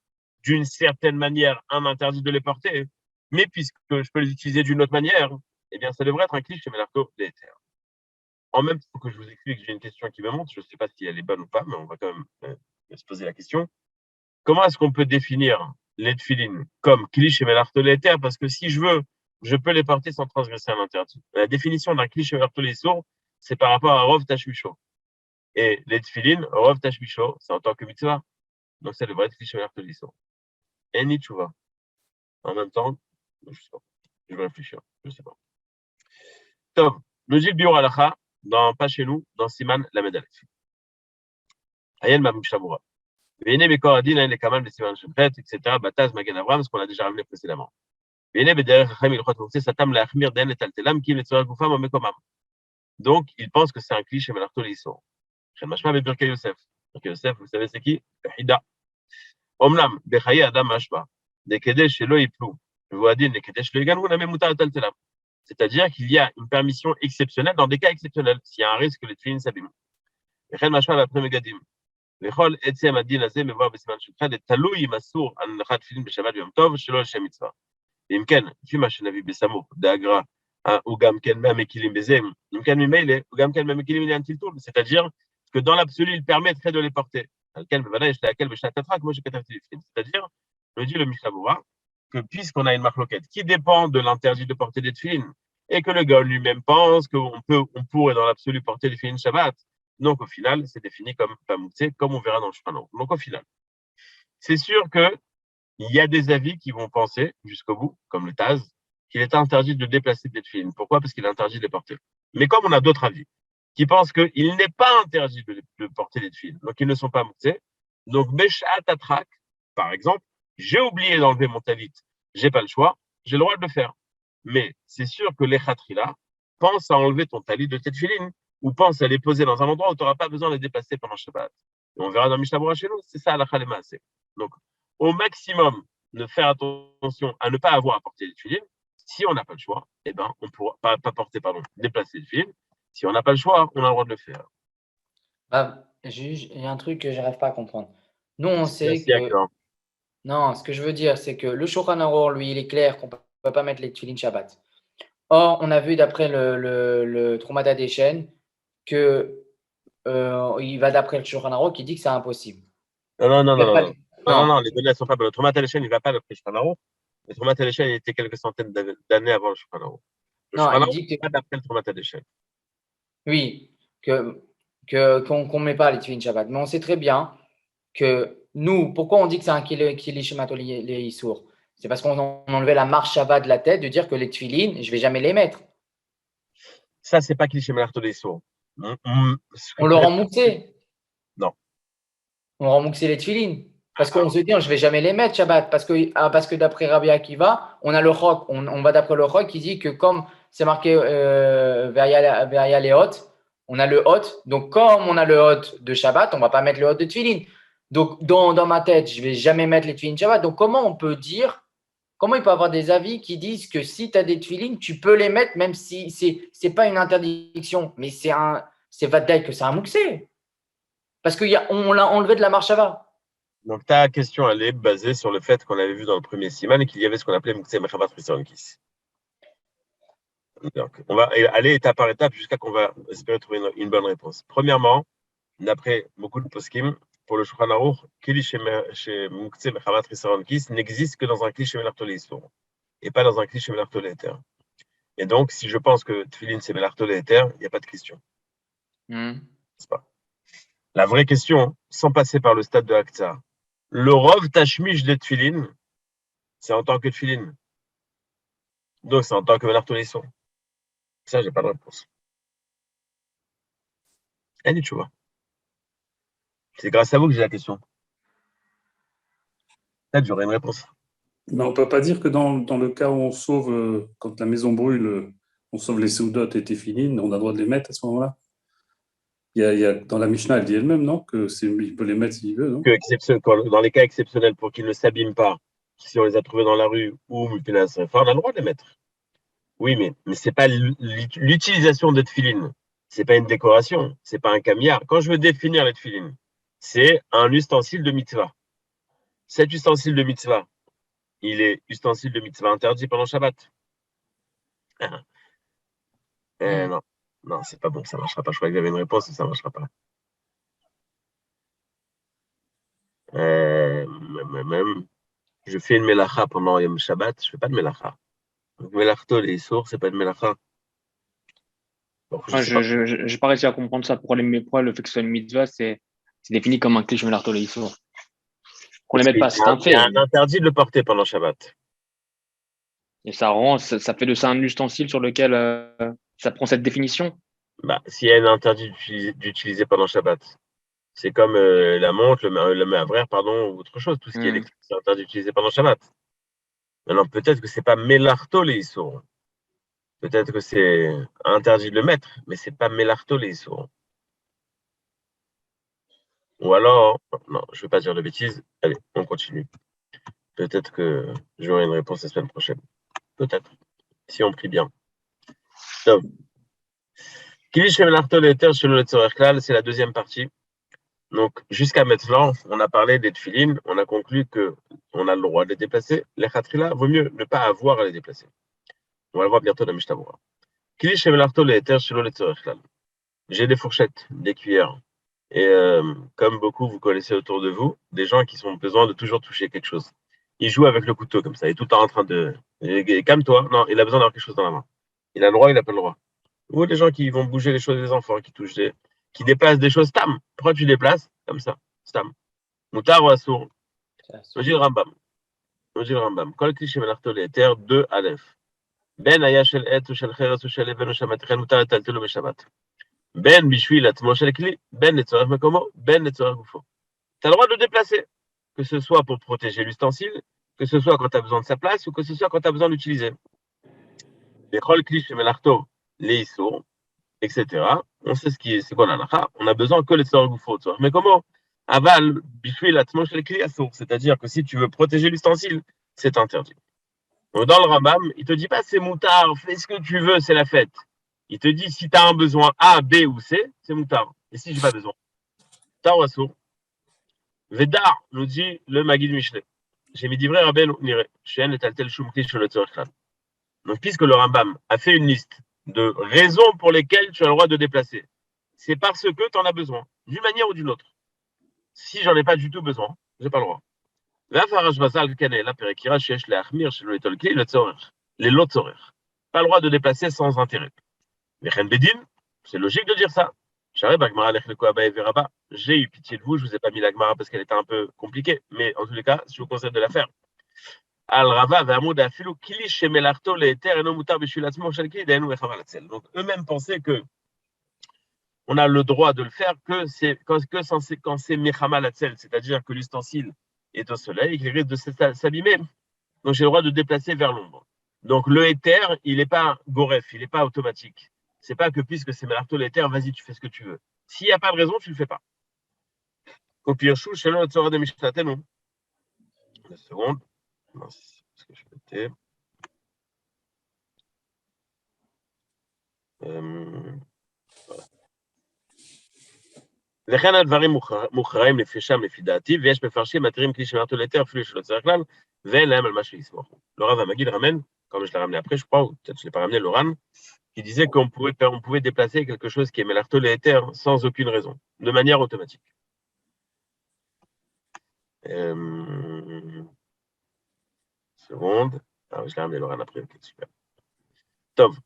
d'une certaine manière, un interdit de les porter, mais puisque je peux les utiliser d'une autre manière, eh bien, ça devrait être un cliché mélartolétaire. En même temps que je vous explique, j'ai une question qui me monte, je ne sais pas si elle est bonne ou pas, mais on va quand même se poser la question. Comment est-ce qu'on peut définir les tefilines comme cliché mélartolétaire? Parce que si je veux, je peux les porter sans transgresser un interdit. La définition d'un cliché mélartolésour, c'est par rapport à Rov Tashmicho. Et les tefilines, Rov Tashmicho, c'est en tant que mitzvah. Donc, c'est le vrai cliché mélartolésour. Et ni tchouva. En même temps, je sais pas. Je vais réfléchir. Je sais pas. Top. Le Gilles Bior Alacha, pas chez nous, dans Siman la Medalef. Ayen Mamouchamura. Véné Bekoradine, les Kamal, les Siman Shemchet, etc. Bataz, Magen Avram, ce qu'on a déjà ramené précédemment. Véné Bederech Hachem, il croit que c'est Satam, la Achmir, Den, et Taltelam, qui est sur Goufam, Mekomam. Donc, il pense que c'est un cliché Melarto Leisor. Chez Mashma, Birkei Yosef. Birkei Yosef, vous savez c'est qui? Le Hida. Omnam, Bechaye Adam Mashba. Des Kedesh, Shelo Iplou. Voadine, des Kedesh, Shelo Igan, Wuname Mutar, Taltelam. C'est-à-dire qu'il y a une permission exceptionnelle dans des cas exceptionnels, s'il y a un risque que les tefilines s'abîment. Echel Mashma, après Megadim. לכל עצם הדין הזה מבואר בסימן שלך, תלוי אם אסור על הנחת תפילין בשבת ביום טוב, שלא לשם מצווה. אם כן, לפי מה שנביא בסמוך, דאגרא, הוא גם כן מהמקילים בזה, אם כן ממילא, הוא גם כן מהמקילים לעניין טלטול, c'est-à-dire que dans l'absolu, il permettrait de les porter. על כן, בוודאי יש להקל בשנת התחלה, כמו שכתבתי לפני. C'est-à-dire, me dit le Mishnah Berurah, que puisqu'on a une marloquette qui dépend de l'interdit de porter des tefilines, et que le gars lui-même pense qu'on pourrait dans l'absolu porter des tefilines Shabbat, donc, au final, c'est défini comme Pamoutsé, comme on verra dans le Shulchan. Donc, au final, c'est sûr qu'il y a des avis qui vont penser jusqu'au bout, comme le Taz, qu'il est interdit de déplacer des tefilines. Pourquoi? Parce qu'il est interdit de les porter. Mais comme on a d'autres avis qui pensent qu'il n'est pas interdit de porter des tefilines, donc ils ne sont pas moutsés. Donc, Beshat Atrak, par exemple, j'ai oublié d'enlever mon talit, j'ai pas le choix, j'ai le droit de le faire. Mais c'est sûr que les Khatrila pensent à enlever ton talit de tes tefilines, ou pense à les poser dans un endroit où tu n'auras pas besoin de les déplacer pendant Shabbat. Et on verra dans Mishnah Berurah chez nous, c'est ça la Khalema. Donc, au maximum, de faire attention à ne pas avoir à porter les tefilines. Si on n'a pas le choix, eh ben, on pourra pas porter, déplacer les tefilines. Si on n'a pas le choix, on a le droit de le faire. Bah, il y a un truc que j'arrive pas à comprendre. Nous, on sait Merci, que. d'accord. Non, ce que je veux dire, c'est que le Shulchan Arour, lui, il est clair qu'on ne peut pas mettre les tefilines Shabbat. Or, on a vu d'après le Trouma d'Adéchen que il va d'après le Shulchan Arour qui dit que c'est impossible. Non, Non, les données ne sont pas bonnes. Le Tromat Téléchaîne, il ne va pas d'après le Shulchan Aruch. Le Tromat Téléchaîne, il était quelques centaines d'années avant le Shulchan Aruch. Le non, Shulchan il Aruch, dit que n'est pas d'après le Tromat Téléchaîne. oui, qu'on met pas les tefilines Shabbat. Mais on sait très bien que nous, pourquoi on dit que c'est un Kilishemato les Issour? C'est parce qu'on enlevait la marche Shabbat de la tête de dire que les tefilines, je ne vais jamais les mettre. Ça, c'est pas Cliché Melarto des Sourds. On leur remouxait. Non. On remouxait les tefilines. Parce qu'on se dit, je ne vais jamais les mettre Shabbat. Parce que d'après Rabbi Akiva, on a le Chok. On va d'après le Chok qui dit que comme c'est marqué Veria les Hot, on a le Hot. Donc, comme on a le Hot de Shabbat, on ne va pas mettre le Hot de tefilines. Donc, dans ma tête, je ne vais jamais mettre les tefilines Shabbat. Donc, comment il peut y avoir des avis qui disent que si tu as des tefilines, tu peux les mettre, même si ce n'est pas une interdiction, mais c'est Vadaï que c'est un mouxé. Parce qu'on l'a enlevé de la marche Shabbat. Donc, ta question, elle est basée sur le fait qu'on avait vu dans le premier siman et qu'il y avait ce qu'on appelait Moukse Mechavat Risankis. Donc, on va aller étape par étape jusqu'à qu'on va espérer trouver une bonne réponse. Premièrement, d'après beaucoup de poskim, pour le Shulchan Aruch, Kili chez Moukse Mechavat Risankis n'existe que dans un Kli chez Melartolé Issour et pas dans un Kli chez Melartolé Eter. Et donc, si je pense que Tfilin c'est Melartolé Eter, il n'y a pas de question. C'est pas. La vraie question, sans passer par le stade de Hakta, le Rov Tashmish de Tfilin, c'est en tant que Tfilin. Donc, c'est en tant que Melartolisson. Ça, j'ai pas de réponse. Allez, tu vois. C'est grâce à vous que j'ai la question. Peut-être j'aurai une réponse. Mais on ne peut pas dire que dans le cas où on sauve, quand la maison brûle, on sauve les soudotes et téfilines, on a le droit de les mettre à ce moment-là. Dans la Mishnah, elle dit elle-même, non, il peut les mettre s'il veut, non? Dans les cas exceptionnels, pour qu'ils ne s'abîment pas, si on les a trouvés dans la rue ou on a le droit de les mettre. Oui, mais ce n'est pas l'utilisation de tefilin. Ce n'est pas une décoration. Ce n'est pas un camillard. Quand je veux définir les tefilin, c'est un ustensile de mitzvah. Cet ustensile de mitzvah, il est ustensile de mitzvah interdit pendant Shabbat. Non, c'est pas bon, ça ne marchera pas. Je croyais qu'il y avait une réponse, mais ça ne marchera pas. Même, je fais une melacha pendant Yom Shabbat, je ne fais pas de melacha. Donc, melachto, les sourds, ce n'est pas de melacha. Bon, je n'ai pas réussi à comprendre ça. Pourquoi le fait que ce soit une mitzvah, c'est défini comme un cliché melarto les sourds. Qu'on les mette pas, c'est un fait. Il y a un interdit de le porter pendant Shabbat. Et ça fait de ça un ustensile sur lequel ça prend cette définition. S'il y a un interdit d'utiliser pendant Shabbat, c'est comme la montre, le mavrère, ou autre chose. Tout ce qui est électrique, c'est interdit d'utiliser pendant Shabbat. Maintenant, peut-être que ce n'est pas mélarto les sourds. Peut-être que c'est interdit de le mettre, mais ce n'est pas mélarto les sourds. Ou alors, non, je ne vais pas dire de bêtises. Allez, on continue. Peut-être que j'aurai une réponse la semaine prochaine. Peut-être, si on prie bien. Donc, c'est la deuxième partie. Donc, jusqu'à maintenant, on a parlé des tefilines, on a conclu qu'on a le droit de les déplacer. Les khatrila, vaut mieux ne pas avoir à les déplacer. On va le voir bientôt dans Mishnah. J'ai des fourchettes, des cuillères. Et comme beaucoup, vous connaissez autour de vous, des gens qui ont besoin de toujours toucher quelque chose. Ils jouent avec le couteau comme ça, il est tout le temps en train de... Calme-toi, non, il a besoin d'avoir quelque chose dans la main. Il a le droit, il n'a pas le droit. Ou des gens qui vont bouger les choses des enfants, qui déplacent des choses. Tam, pourquoi tu déplaces comme ça? Tam. Moutar ou assour? On dit le Rambam. Kol kliché melarto l'éther 2 Aleph. Ben aya shel et ou shel cheres ou shel even ou shamatren moutar et taltelo beshabbat. Ben bishvil atmo shel kli, ben letzorech mekomo, ben letzorech gufo. Tu as le droit de le déplacer, que ce soit pour protéger l'ustensile, que ce soit quand tu as besoin de sa place ou que ce soit quand tu as besoin de l'utiliser. Les kol kliché melarto les issour, etc. On sait c'est quoi la lacha. On a besoin que les tzorech gufo. Mais comment? Aval, bishvil atmo shel kli assour. C'est-à-dire que si tu veux protéger l'ustensile, c'est interdit. Donc, dans le Rambam, il te dit pas c'est moutard, fais ce que tu veux, c'est la fête. Il te dit si tu as un besoin A, B ou C, c'est moutard. Et si j'ai pas besoin, tar ou assour. Vedar, nous dit le Maguid Michelet. J'ai mis d'ivrer Rabben Nire, Shen et tel shum kli shel tzorech. Donc, puisque le Rambam a fait une liste de raisons pour lesquelles tu as le droit de déplacer, c'est parce que tu en as besoin, d'une manière ou d'une autre. Si j'en ai pas du tout besoin, j'ai pas le droit. Les lots horaires. Pas le droit de déplacer sans intérêt. C'est logique de dire ça. J'ai eu pitié de vous, je vous ai pas mis la Gemara parce qu'elle était un peu compliquée, mais en tous les cas, je vous conseille de la faire. Donc eux-mêmes pensaient que on a le droit de le faire que quand c'est Mechama Latzel, c'est-à-dire que l'ustensile est au soleil et qu'il risque de s'abîmer. Donc j'ai le droit de déplacer vers l'ombre. Donc le éther, il n'est pas goref, il n'est pas automatique. C'est pas que puisque c'est Melarto l'éther, vas-y, tu fais ce que tu veux. S'il n'y a pas de raison, tu ne le fais pas. Kopirchou, chez le Tzora de Mishtatenu. Une seconde. Ce que je mettais. Voilà. וכן הדברים מוכרעים לפי שם לפי דעתי, ויש מפרשים מתירים כלי שמרתו ליתר אפילו שלא צריך כלל, ואין להם על מה שיסמוכו. Le Rav Amagid ramène, comme je l'ai ramené après, je crois, ou peut-être je ne l'ai pas ramené, Loran, qui disait qu'on pouvait déplacer quelque chose qui est melarto l'éther sans aucune raison, de manière automatique. Seconde. Ah, je l'ai ramené, Loran, après, ok, super. Tov.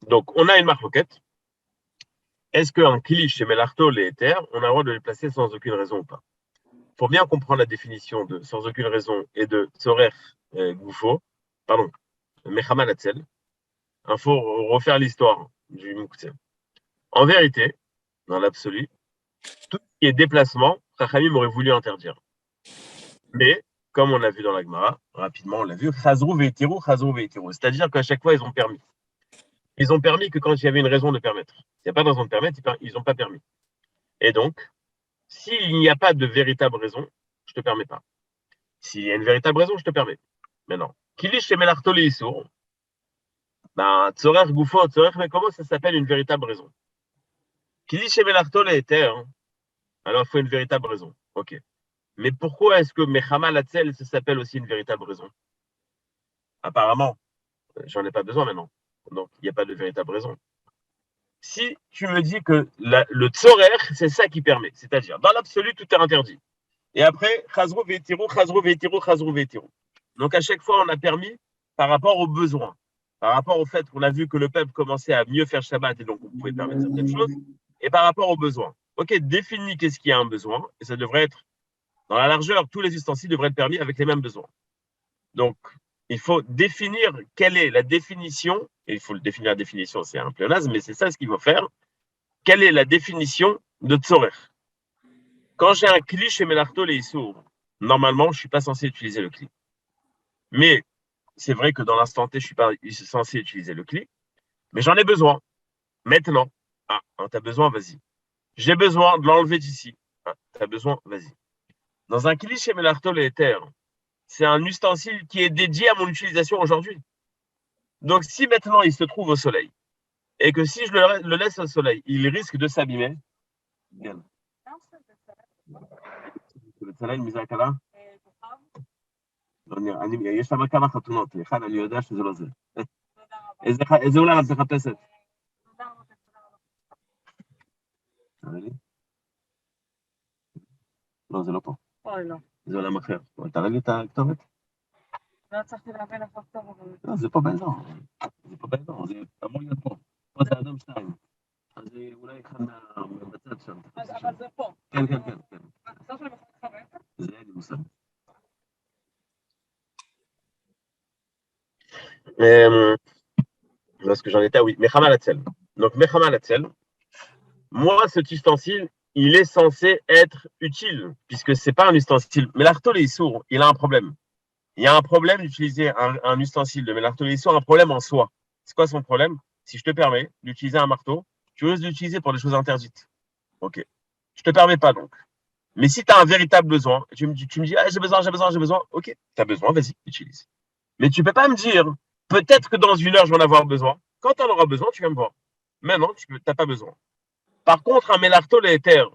Donc, on a une marloquette. Est-ce qu'un kli chez Melarto l'éther, on a le droit de le placer sans aucune raison ou pas? Pour bien comprendre la définition de sans aucune raison et de Tzorer Goufo, pardon, Mechama Latzel, il faut refaire l'histoire du Moukhtse. En vérité, dans l'absolu, tout ce qui est déplacement, Chachamim aurait voulu interdire. Mais, comme on l'a vu dans la Gemara, rapidement on l'a vu, Chazrou ve'etiru, c'est-à-dire qu'à chaque fois ils ont permis. Ils ont permis que quand il y avait une raison de permettre. S'il n'y a pas de raison de permettre, ils n'ont pas permis. Et donc, s'il n'y a pas de véritable raison, je ne te permets pas. S'il y a une véritable raison, je te permets. Maintenant, Kili chez Melartoli Issour, Tzorer Goufo, Tzorer, mais comment ça s'appelle une véritable raison? Kili chez Melartoli était, alors il faut une véritable raison. Ok. Mais pourquoi est-ce que Mechama Latzel, ça s'appelle aussi une véritable raison? Apparemment, j'en ai pas besoin maintenant. Donc, il n'y a pas de véritable raison. Si tu me dis que le Tzorer, c'est ça qui permet, c'est-à-dire, dans l'absolu, tout est interdit. Et après, Chazrou ve'etiru. Donc, à chaque fois, on a permis par rapport aux besoins, par rapport au fait qu'on a vu que le peuple commençait à mieux faire Shabbat et donc on pouvait permettre certaines choses, et par rapport aux besoins. Ok, définis qu'est-ce qu'il y a un besoin, et ça devrait être, dans la largeur, tous les ustensiles devraient être permis avec les mêmes besoins. Donc, il faut définir quelle est la définition, et il faut le définir la définition, c'est un pléonasme, mais c'est ça ce qu'il faut faire. Quelle est la définition de Tzorer? Quand j'ai un kli chez Melarto les Issour, normalement, je ne suis pas censé utiliser le kli. Mais c'est vrai que dans l'instant T, je ne suis pas censé utiliser le kli, mais j'en ai besoin. Maintenant. Ah, tu as besoin, vas-y. J'ai besoin de l'enlever d'ici. Ah, tu as besoin, vas-y. Dans un kli chez Melarto les Éthers, c'est un ustensile qui est dédié à mon utilisation aujourd'hui. Donc, si maintenant il se trouve au soleil, et que si je le laisse au soleil, il risque de s'abîmer. Bien. יש שם כמה חתונות, אחד אני יודע שזה לא זה. איזה אולם את מחפשת? לא, זה לא פה. אוי, לא. זה עולם אחר. תראה לי את הכתובת. לא הצלחתי להבין איפה הכתובת. לא, זה פה באזור. זה פה באזור, זה אמור להיות פה. פה זה אדם 2. אז זה אולי אחד בצד שם. אבל זה פה. כן, כן, כן. הסוף שלי מחלק לך בעצם? זה אין לי מושג. Parce que j'en étais, oui, Mechama Latzel. Donc, Mechama Latzel, moi, cet ustensile, il est censé être utile, puisque ce n'est pas un ustensile. Melarto les Issour, il a un problème. Il y a un problème d'utiliser un ustensile de Melarto les Issour, un problème en soi. C'est quoi son problème? Si je te permets d'utiliser un marteau, tu oses l'utiliser pour des choses interdites. Ok. Je ne te permets pas donc. Mais si tu as un véritable besoin, tu me dis, ah, j'ai besoin, ok, tu as besoin, vas-y, utilise. Mais tu ne peux pas me dire, peut-être que dans 1 heure, je vais en avoir besoin. Quand tu en auras besoin, tu viens me voir. Maintenant, tu n'as pas besoin. Par contre, un mélartol et éther,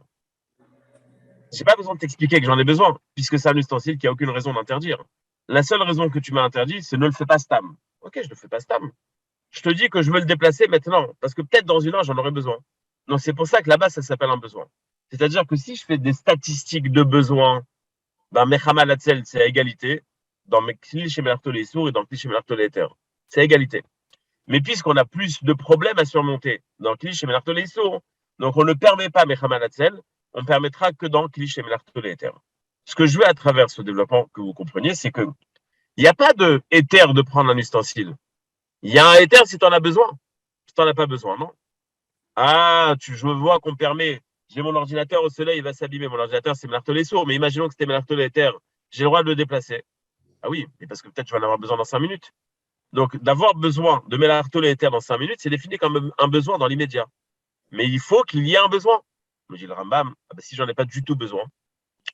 je n'ai pas besoin de t'expliquer que j'en ai besoin, puisque c'est un ustensile qui n'a aucune raison d'interdire. La seule raison que tu m'as interdit, c'est ne le fais pas stam. Ok, je ne le fais pas stam. Je te dis que je veux le déplacer maintenant, parce que peut-être dans 1 heure, j'en aurai besoin. Donc, c'est pour ça que là-bas, ça s'appelle un besoin. C'est-à-dire que si je fais des statistiques de besoin, ben, Mechama Latzel, c'est à égalité, dans mes clichés mélartolés sourds et dans le cliché mélartolé éther. C'est à égalité. Mais puisqu'on a plus de problèmes à surmonter dans le cliché mélartolé sourd, donc on ne permet pas Mechama Latzel, on permettra que dans le cliché mélartolé éther. Ce que je veux à travers ce développement, que vous compreniez, c'est que il n'y a pas de éther de prendre un ustensile. Il y a un éther si tu en as besoin. Si tu n'en as pas besoin, non. Ah, je vois qu'on permet. J'ai mon ordinateur au soleil, il va s'abîmer. Mon ordinateur, c'est mélartolé sourd, mais imaginons que c'était mélartolé éther. J'ai le droit de le déplacer. Ah oui, mais parce que peut-être tu vas en avoir besoin dans 5 minutes. Donc, d'avoir besoin de mélartolé éther dans 5 minutes, c'est défini comme un besoin dans l'immédiat. Mais il faut qu'il y ait un besoin. Me dit le Rambam, ah ben, si j'en ai pas du tout besoin,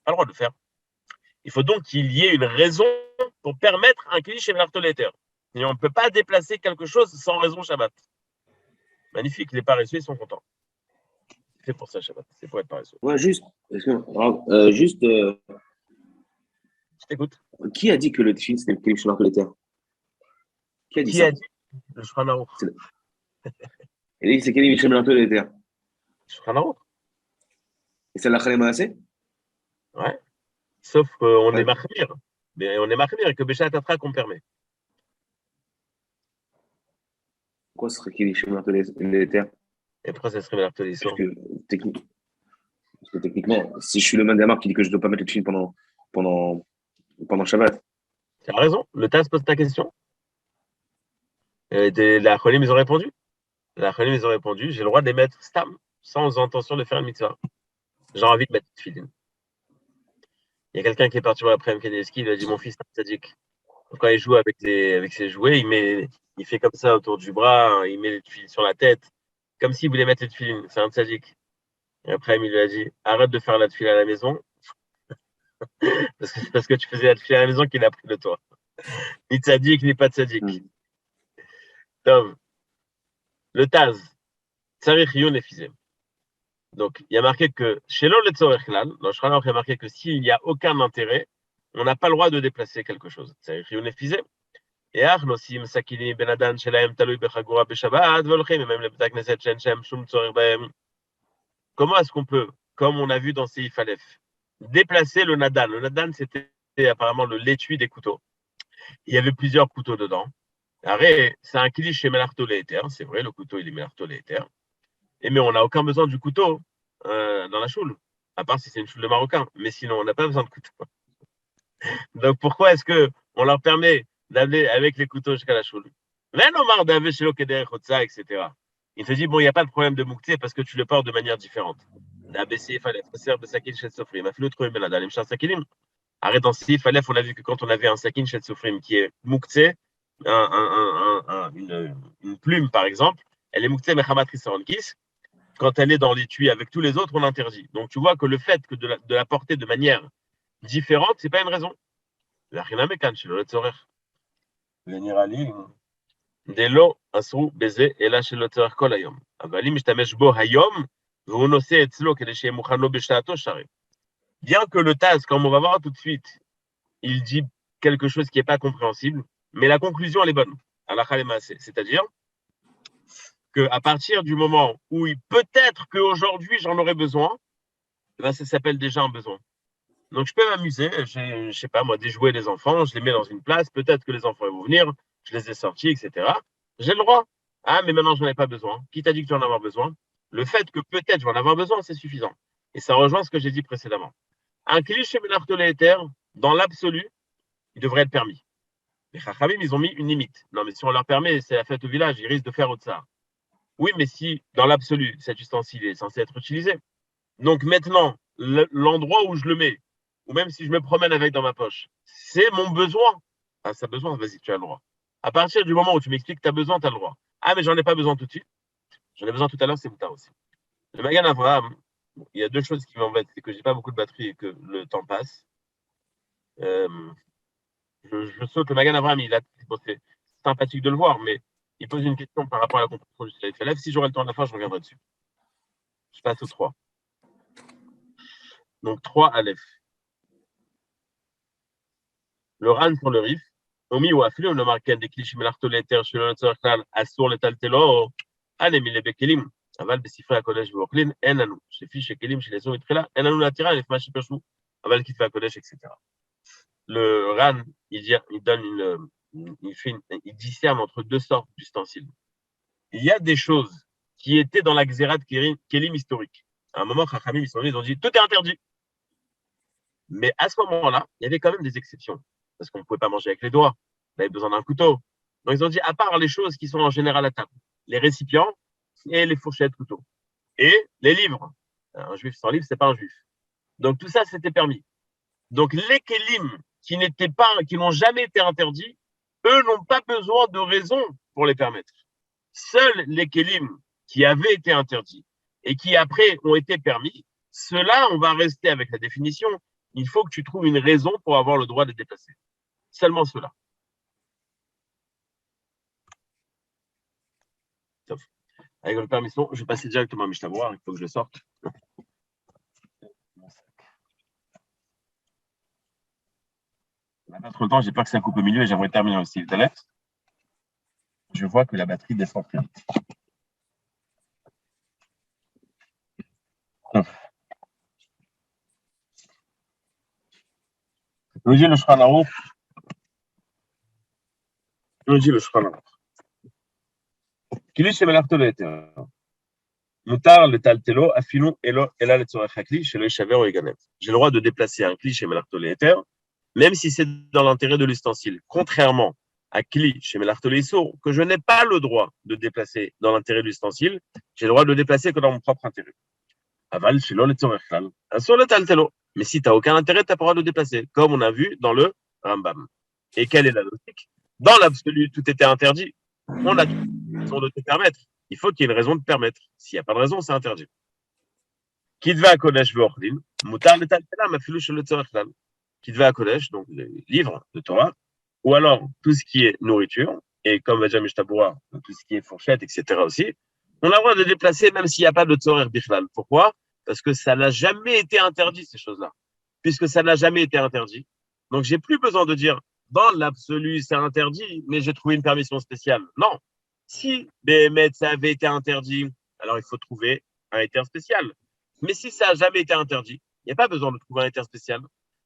pas le droit de le faire. Il faut donc qu'il y ait une raison pour permettre un cliché mélartolé éther. Et on ne peut pas déplacer quelque chose sans raison Shabbat. Magnifique, les paresseux, ils sont contents. C'est pour ça, Shabbat. C'est pour être paresseux. Ouais, juste, Je t'écoute. qui a dit que le tefillin, c'était le Kélim Shemar Toleter? Qui a dit Qui ça? a dit le Shulchan Aruch. Il dit que c'est Kélim Shemar Toleter. Shulchan Aruch. Et c'est la Khalema assez? Ouais. Sauf qu'on Ouais. est machmir. Mais on est machmir et que Béchat Tatra qu'on permet. Pourquoi ce serait Kélim Shemar Toleter? Et pourquoi ça serait mélartolé Parce sourd? que techniquement, si je suis le mandamar qui dit que je ne dois pas mettre le tefillin pendant Shabbat. Tu as raison. Le TAS pose ta question. Les Acholim, ils ont répondu. Les Acholim, ils ont répondu. J'ai le droit de les mettre stam, sans intention de faire une mitzvah. J'ai envie de mettre une tefillin. Il y a quelqu'un qui est parti voir après Mkedeski, il lui a dit mon fils, c'est un tzaddik. Quand il joue avec ses jouets, il fait comme ça autour du bras, il met les tefillins sur la tête, comme s'il voulait mettre les tefillins. C'est un tzaddik. Et après, il lui a dit arrête de faire la tefila à la maison, parce que tu faisais la tefila à la maison qu'il a pris de toi. Ni tzaddik, ni pas tzaddik. Tov. Le Taz, Tsarich Yun et Fizem. Donc, il y a marqué que chez l'on le Tzorech Klal, dans le Shulchan Aruch, il y a marqué que s'il n'y a aucun intérêt, on n'a pas le droit de déplacer quelque chose. Tsarich Yun et Fizem. Et Arnosim, Sakini, Benadan, Shelaim, Talui, Bechagura, Beshabbat, Volchim, et même les Beta Knesset, Shem, Shum, Tzorech Baem. Comment est-ce qu'on peut, comme on a vu dans Seif Aleph, déplacer le Nadan? Le Nadan, c'était apparemment l'étui des couteaux. Il y avait plusieurs couteaux dedans. Arrête, c'est un cliché mélartolé éther, c'est vrai, le couteau, il est mélartolé éther. Mais on n'a aucun besoin du couteau dans la choule, à part si c'est une choule de Marocain. Mais sinon, on n'a pas besoin de couteau. Donc, pourquoi est-ce qu'on leur permet d'aller avec les couteaux jusqu'à la choule? Etc. Il te dit, bon, il n'y a pas de problème de moukté parce que tu le portes de manière différente. Arrête dans Sif Aleph, on a vu que quand on avait un sakin chez Sofrim qui est moukté, une plume par exemple, elle est moukté mechamat risaronkis. Quand elle est dans l'étui avec tous les autres, on l'interdit. Donc tu vois que le fait que de la porter de manière différente, c'est pas une raison. Le nirali delo asru beze ela shel tzorech kol hayom. אבל אם משתמש בו היום והוא נושא אצלו כדי שיהיה מוכן לו בשעתו שרים. Bien que le Taz, comme on va voir tout de suite, il dit quelque chose qui n'est pas compréhensible, mais la conclusion, elle est bonne. C'est-à-dire qu'à partir du moment où peut-être qu'aujourd'hui, j'en aurais besoin, ben, ça s'appelle déjà un besoin. Donc, je peux m'amuser, je sais pas, moi, des jouets des enfants, je les mets dans une place, peut-être que les enfants vont venir, je les ai sortis, etc. J'ai le droit. Ah, mais maintenant, je n'en ai pas besoin. Qui t'a dit que tu en as avoir besoin? Le fait que peut-être je vais en avoir besoin, c'est suffisant. Et ça rejoint ce que j'ai dit précédemment. Un cliché mélartolé éther, dans l'absolu, il devrait être permis. Les Chachamim, ils ont mis une limite. Non, mais si on leur permet, c'est la fête au village, ils risquent de faire au-dessus. Oui, mais si, dans l'absolu, cet ustensile est censé être utilisé. Donc maintenant, l'endroit où je le mets, ou même si je me promène avec dans ma poche, c'est mon besoin. Ah, ça a besoin, vas-y, tu as le droit. À partir du moment où tu m'expliques que tu as besoin, tu as le droit. Ah, mais j'en ai pas besoin tout de suite. J'en ai besoin tout à l'heure, c'est Moutar aussi. Le Magan Avraham, il y a deux choses qui m'embêtent, c'est que j'ai pas beaucoup de batterie et que le temps passe. Je saute le Magan Avraham, c'est sympathique de le voir, mais il pose une question par rapport à la compréhension du Shalif Aleph. Si j'aurai le temps à la fin, je reviendrai dessus. Je passe au 3. Donc 3 Aleph. Le Ran sur le Rif. Omi ou Afli, on a marqué des clichés melartoléter chez le Tzorchal, Assur le Taltelo, Anemi le Bekelim, Aval Besifre à Kodesh Vauchlin, Enanu, chez Fiche et Kelim, chez les Zoom et Trela, Enanu la Tira, les Fmash Peshou, Aval Kitfa à Kodesh, etc. Le Ran, il discerne entre deux sortes d'ustensiles. Il y a des choses qui étaient dans la Xérat Kelim historique. À un moment, Chachamim, ils ont dit tout est interdit. Mais à ce moment-là, il y avait quand même des exceptions. Parce qu'on ne pouvait pas manger avec les doigts. On avait besoin d'un couteau. Donc, ils ont dit, à part les choses qui sont en général à table, les récipients et les fourchettes couteaux. Et les livres. Un juif sans livre, c'est pas un juif. Donc, tout ça, c'était permis. Donc, les kélim qui n'ont jamais été interdits, eux n'ont pas besoin de raison pour les permettre. Seuls les kélim qui avaient été interdits et qui après ont été permis, ceux-là, on va rester avec la définition. Il faut que tu trouves une raison pour avoir le droit de les déplacer. Seulement cela. Sauf. Avec votre permission, je vais passer directement à Mishnah. Il faut que je le sorte. On n'a pas trop le temps, j'ai peur que ça coupe au milieu et j'aimerais terminer aussi le lettre. Je vois que la batterie descend très vite. Nous dit le Shulchan Aruch. Nous dit le Shulchan Aruch. Kili shemelarto le'eter. Mutar letaltelo afinu ela letzorech hakli shelo yishaver o yiganev. J'ai le droit de déplacer un kli shemelarto le'eter, même si c'est dans l'intérêt de l'ustensile. Contrairement à kli shemelarto le'isur, que je n'ai pas le droit de déplacer dans l'intérêt de l'ustensile, j'ai le droit de le déplacer que dans mon propre intérêt. Aval shelo letzorech klal. Asur letaltelo. Mais si tu n'as aucun intérêt, tu n'as pas le droit de le déplacer, comme on a vu dans le Rambam. Et quelle est la logique? Dans l'absolu, tout était interdit. On a tout raison de te permettre. Il faut qu'il y ait une raison de permettre. S'il n'y a pas de raison, c'est interdit. Kitva Kodesh ve'ochlin, mutar letaltelam afilu shelo tzorech klal. Kitva Kodesh, donc les livres de Torah, ou alors tout ce qui est nourriture, et comme va dire Mishnah Berurah, tout ce qui est fourchette, etc. aussi, on a le droit de déplacer même s'il n'y a pas de tzorech bichlal. Pourquoi? Parce que ça n'a jamais été interdit, ces choses-là. Puisque ça n'a jamais été interdit. Donc, j'ai plus besoin de dire, dans l'absolu, c'est interdit, mais j'ai trouvé une permission spéciale. Non. Si Béhémet, ça avait été interdit, alors il faut trouver un éther spécial. Mais si ça n'a jamais été interdit, il n'y a pas besoin de trouver un éther spécial.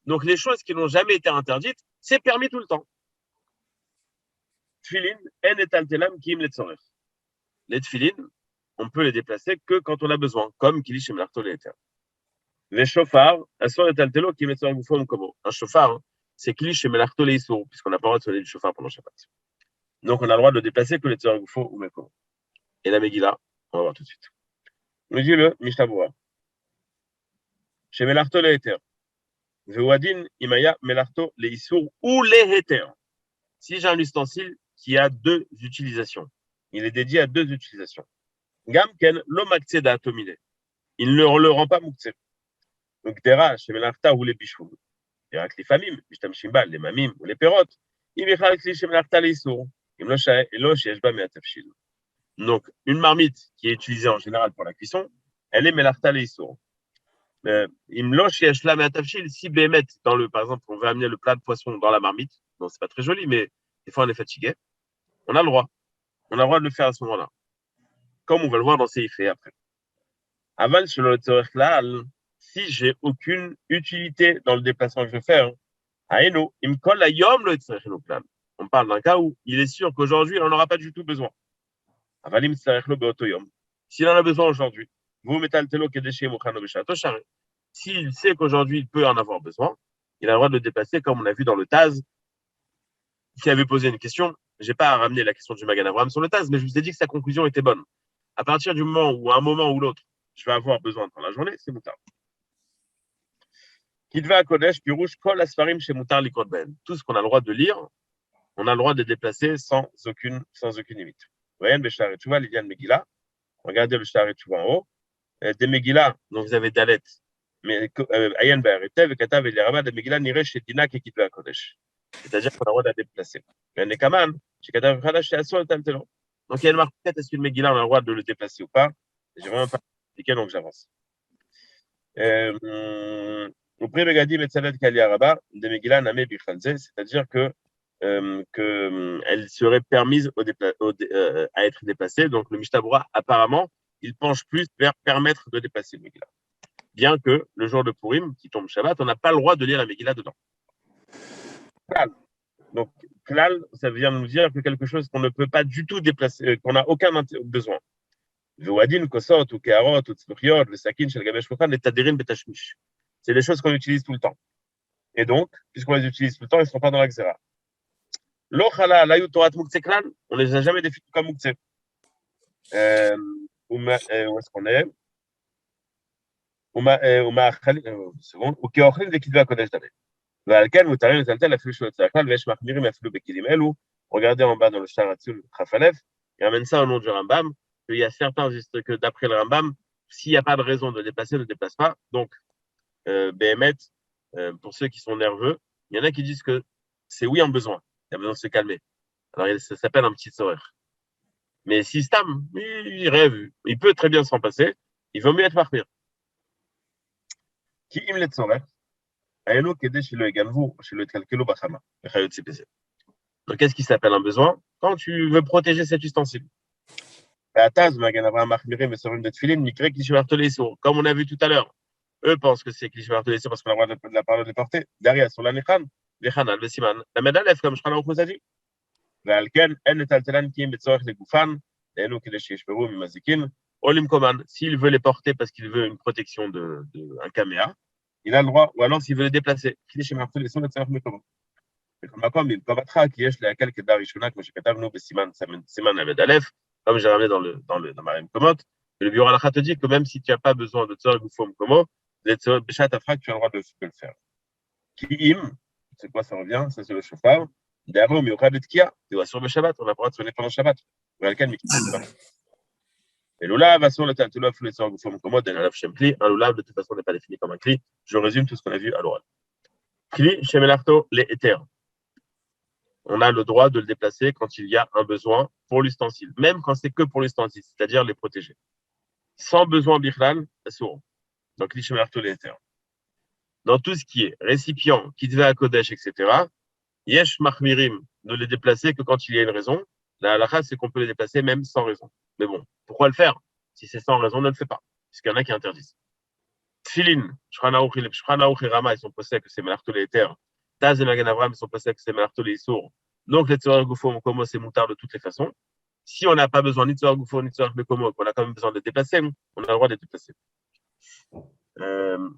Donc, les choses qui n'ont jamais été interdites, c'est permis tout le temps. Tfilin, en etaltelam kim letzorech. Les tfilin, on peut les déplacer que quand on a besoin, comme Kili Shemelarto le'eter. Les chauffards, asur etaltelo kim letzorech gufo komo. Un chauffard, c'est Kili Shemelarto le'isur, puisqu'on n'a pas le droit de sonner du chauffard pendant Shabbat. Donc, on a le droit de le déplacer que les tzorech gufo ou mekomo. Et la Megillah, on va voir tout de suite. Nous dit le Mishnah Berurah. Shemelarto le'eter. Ve'uadin imaya melarto le'isur ou le'eter. Si j'ai un ustensile qui a deux utilisations, il est dédié à deux utilisations. Gamken lo maktseh da'ato mineh. Il ne le rend pas muktseh. Donc, dera shemelarta ou les bichoum. Dera que les famim, mishtamshim ba, les mamim ou les perot. Imichal kli shemelarta le'isur. Imlo sheyesh ba me'atafshil. Donc, une marmite qui est utilisée en général pour la cuisson, elle est melarta le'isur. Imlo sheyesh la me'atafshil. Si bémet, par exemple, on veut amener le plat de poisson dans la marmite, bon, c'est pas très joli, mais des fois on est fatigué, on a le droit. On a le droit de le faire à ce moment-là. Comme on va le voir dans Seifé après. Aval shelo tzorech klal, si j'ai aucune utilité dans le déplacement que je vais faire, haeno, im kol hayom lo tzorech klal. On parle d'un cas où il est sûr qu'aujourd'hui, il n'en aura pas du tout besoin. Aval im tzorech lo beoto yom. S'il en a besoin aujourd'hui, vous metaltelo kedeshé muchano b'shato share. S'il sait qu'aujourd'hui, il peut en avoir besoin, il a le droit de le déplacer, comme on a vu dans le Taz, qui avait posé une question. Je n'ai pas ramené la question du Magan Avraham sur le Taz, mais je vous ai dit que sa conclusion était bonne. À partir du moment où, à un moment ou l'autre, je vais avoir besoin dans la journée, c'est moutar. Kitva Kodesh, Pirouche, Kol Asfarim chez Moutar Likot Ben. Tout ce qu'on a le droit de lire, on a le droit de déplacer sans aucune limite. Voyez, le Sha'ar Teshuvah, Lidiane Megillah. Regardez le Sha'ar Teshuvah en haut. des Megillah, donc vous avez Dalet, mais Ayen Be'aretev, Katav et Lerama, des Megillah n'irait chez Dinak et Kitva Kodesh. C'est-à-dire qu'on a le droit de la déplacer. Mais Nekaman, chez Katav Khadash, c'est Asol Tamtelon. Donc il y a une marque, est-ce qu'une Megillah, on a le droit de le déplacer ou pas? J'ai vraiment pas expliqué, donc j'avance. Au prix Begadi Metzalet Kaliaraba, des Megillah Namé Bichanze, c'est-à-dire que elle serait permise à être déplacée. Donc le Mishtabura, apparemment, il penche plus vers permettre de déplacer le Megillah. Bien que le jour de Purim, qui tombe Shabbat, on n'a pas le droit de lire la Megillah dedans. Klal. Donc, Klal, ça vient nous dire que quelque chose qu'on ne peut pas du tout déplacer, qu'on n'a aucun besoin. Vewadin, Kosot, ou Keharot, ou Tzluchiot, le Sakin, Shel Gabesh Shulchan, les Tadirin, Betashmish. C'est des choses qu'on utilise tout le temps. Et donc, puisqu'on les utilise tout le temps, ils ne seront pas dans la Xéra. L'ochala, l'ayut Torat Muktzeh Klal, on ne les a jamais définis comme Muktzeh. Où est-ce qu'on est? Ou Keochlin de Kidva Kodesh Dalet. Valken, Moutarin, les Altel, la Flûche, le Tzakal, Vesh Machmirim, la Flûche, Bekilim Elou. Regardez en bas dans le Sharatzul Chafalev, il ramène ça au nom du Rambam, qu'il y a certains, que d'après le Rambam, s'il n'y a pas de raison de déplacer, ne déplace pas. Donc, Béhémet, pour ceux qui sont nerveux, il y en a qui disent que c'est oui un besoin, il y a besoin de se calmer. Alors, ça s'appelle un petit sourire. Mais si Stam, il rêve, il peut très bien s'en passer, il vaut mieux être marmir. Qui im let sourire, aeno kede chez le eganvou, chez le calkelo bachama, le CPC. Donc, qu'est-ce qui s'appelle un besoin? Quand tu veux protéger cet ustensile. Comme on a vu tout à l'heure, eux pensent que c'est cliché martelé parce qu'on a le droit de la parole de les porter. Derrière, sur la Nechan, les Hanal, le Siman, la Medalef, comme je crois qu'on vous a dit. S'il veut les porter parce qu'il veut une protection un caméa, il a le droit, ou alors s'il veut les déplacer. Cliché martelé, c'est comme il combattra qui est la quelques darishuna que je katav nous Siman Medalef, comme j'ai ramené dans ma Komot. Le bureau Alakha te dit que même si tu n'as pas besoin de Tzor Gufom Komo, Béchat Afrak, tu as le droit de le faire. Ki'im, c'est quoi ça revient? Ça, c'est le chauffard. Derrière, mais au cas de Tkia, tu vas sur le Shabbat, on a le droit de sonner pendant le Shabbat. Et l'oulav, va sur le tel, tu l'as fait le Tzor Gufom Komo, d'un alaf Shempli. Un l'oulav, de toute façon, n'est pas défini comme un cli. Je résume tout ce qu'on a vu à l'oral. Cli, Shemelarto, les éthers. On a le droit de le déplacer quand il y a un besoin pour l'ustensile, même quand c'est que pour l'ustensile, c'est-à-dire les protéger. Sans besoin bichlal, sourd. Donc, l'ishmelarto les éthers. Dans tout ce qui est récipient, kitvé à Kodesh, etc., yesh machmirim, ne les déplacer que quand il y a une raison. La halakha, c'est qu'on peut les déplacer même sans raison. Mais bon, pourquoi le faire? Si c'est sans raison, ne le fais pas, puisqu'il y en a qui interdisent. Tfilin, Shchanaouch et Rama, ils sont posés que c'est melarto les éthers. Taz et Magan Avram, ils sont posés que c'est melarto les sourds. Donc, les Tzor Gufo Komo, c'est moutard de toutes les façons. Si on n'a pas besoin ni de Tzor Gufo, ni de Tzor Komo, qu'on a quand même besoin de les déplacer, on a le droit de les déplacer.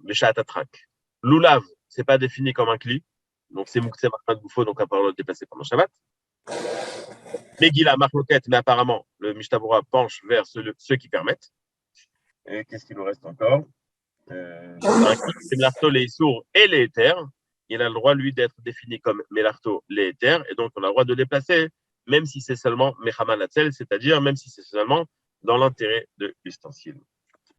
Meshat Atrak. Lulav, ce n'est pas défini comme un cli. Donc, c'est Moukse Martin Gufo, donc on peut le déplacer pendant Shabbat. Megillah, Marloquette, mais apparemment, le Mishtabura penche vers ceux qui permettent. Et qu'est-ce qu'il nous reste encore? C'est Melarto, les sourds et les éthers. Il a le droit, lui, d'être défini comme Melarto, les éthers, et donc on a le droit de le déplacer, même si c'est seulement Mechaman Hatzel, c'est-à-dire même si c'est seulement dans l'intérêt de l'ustensile.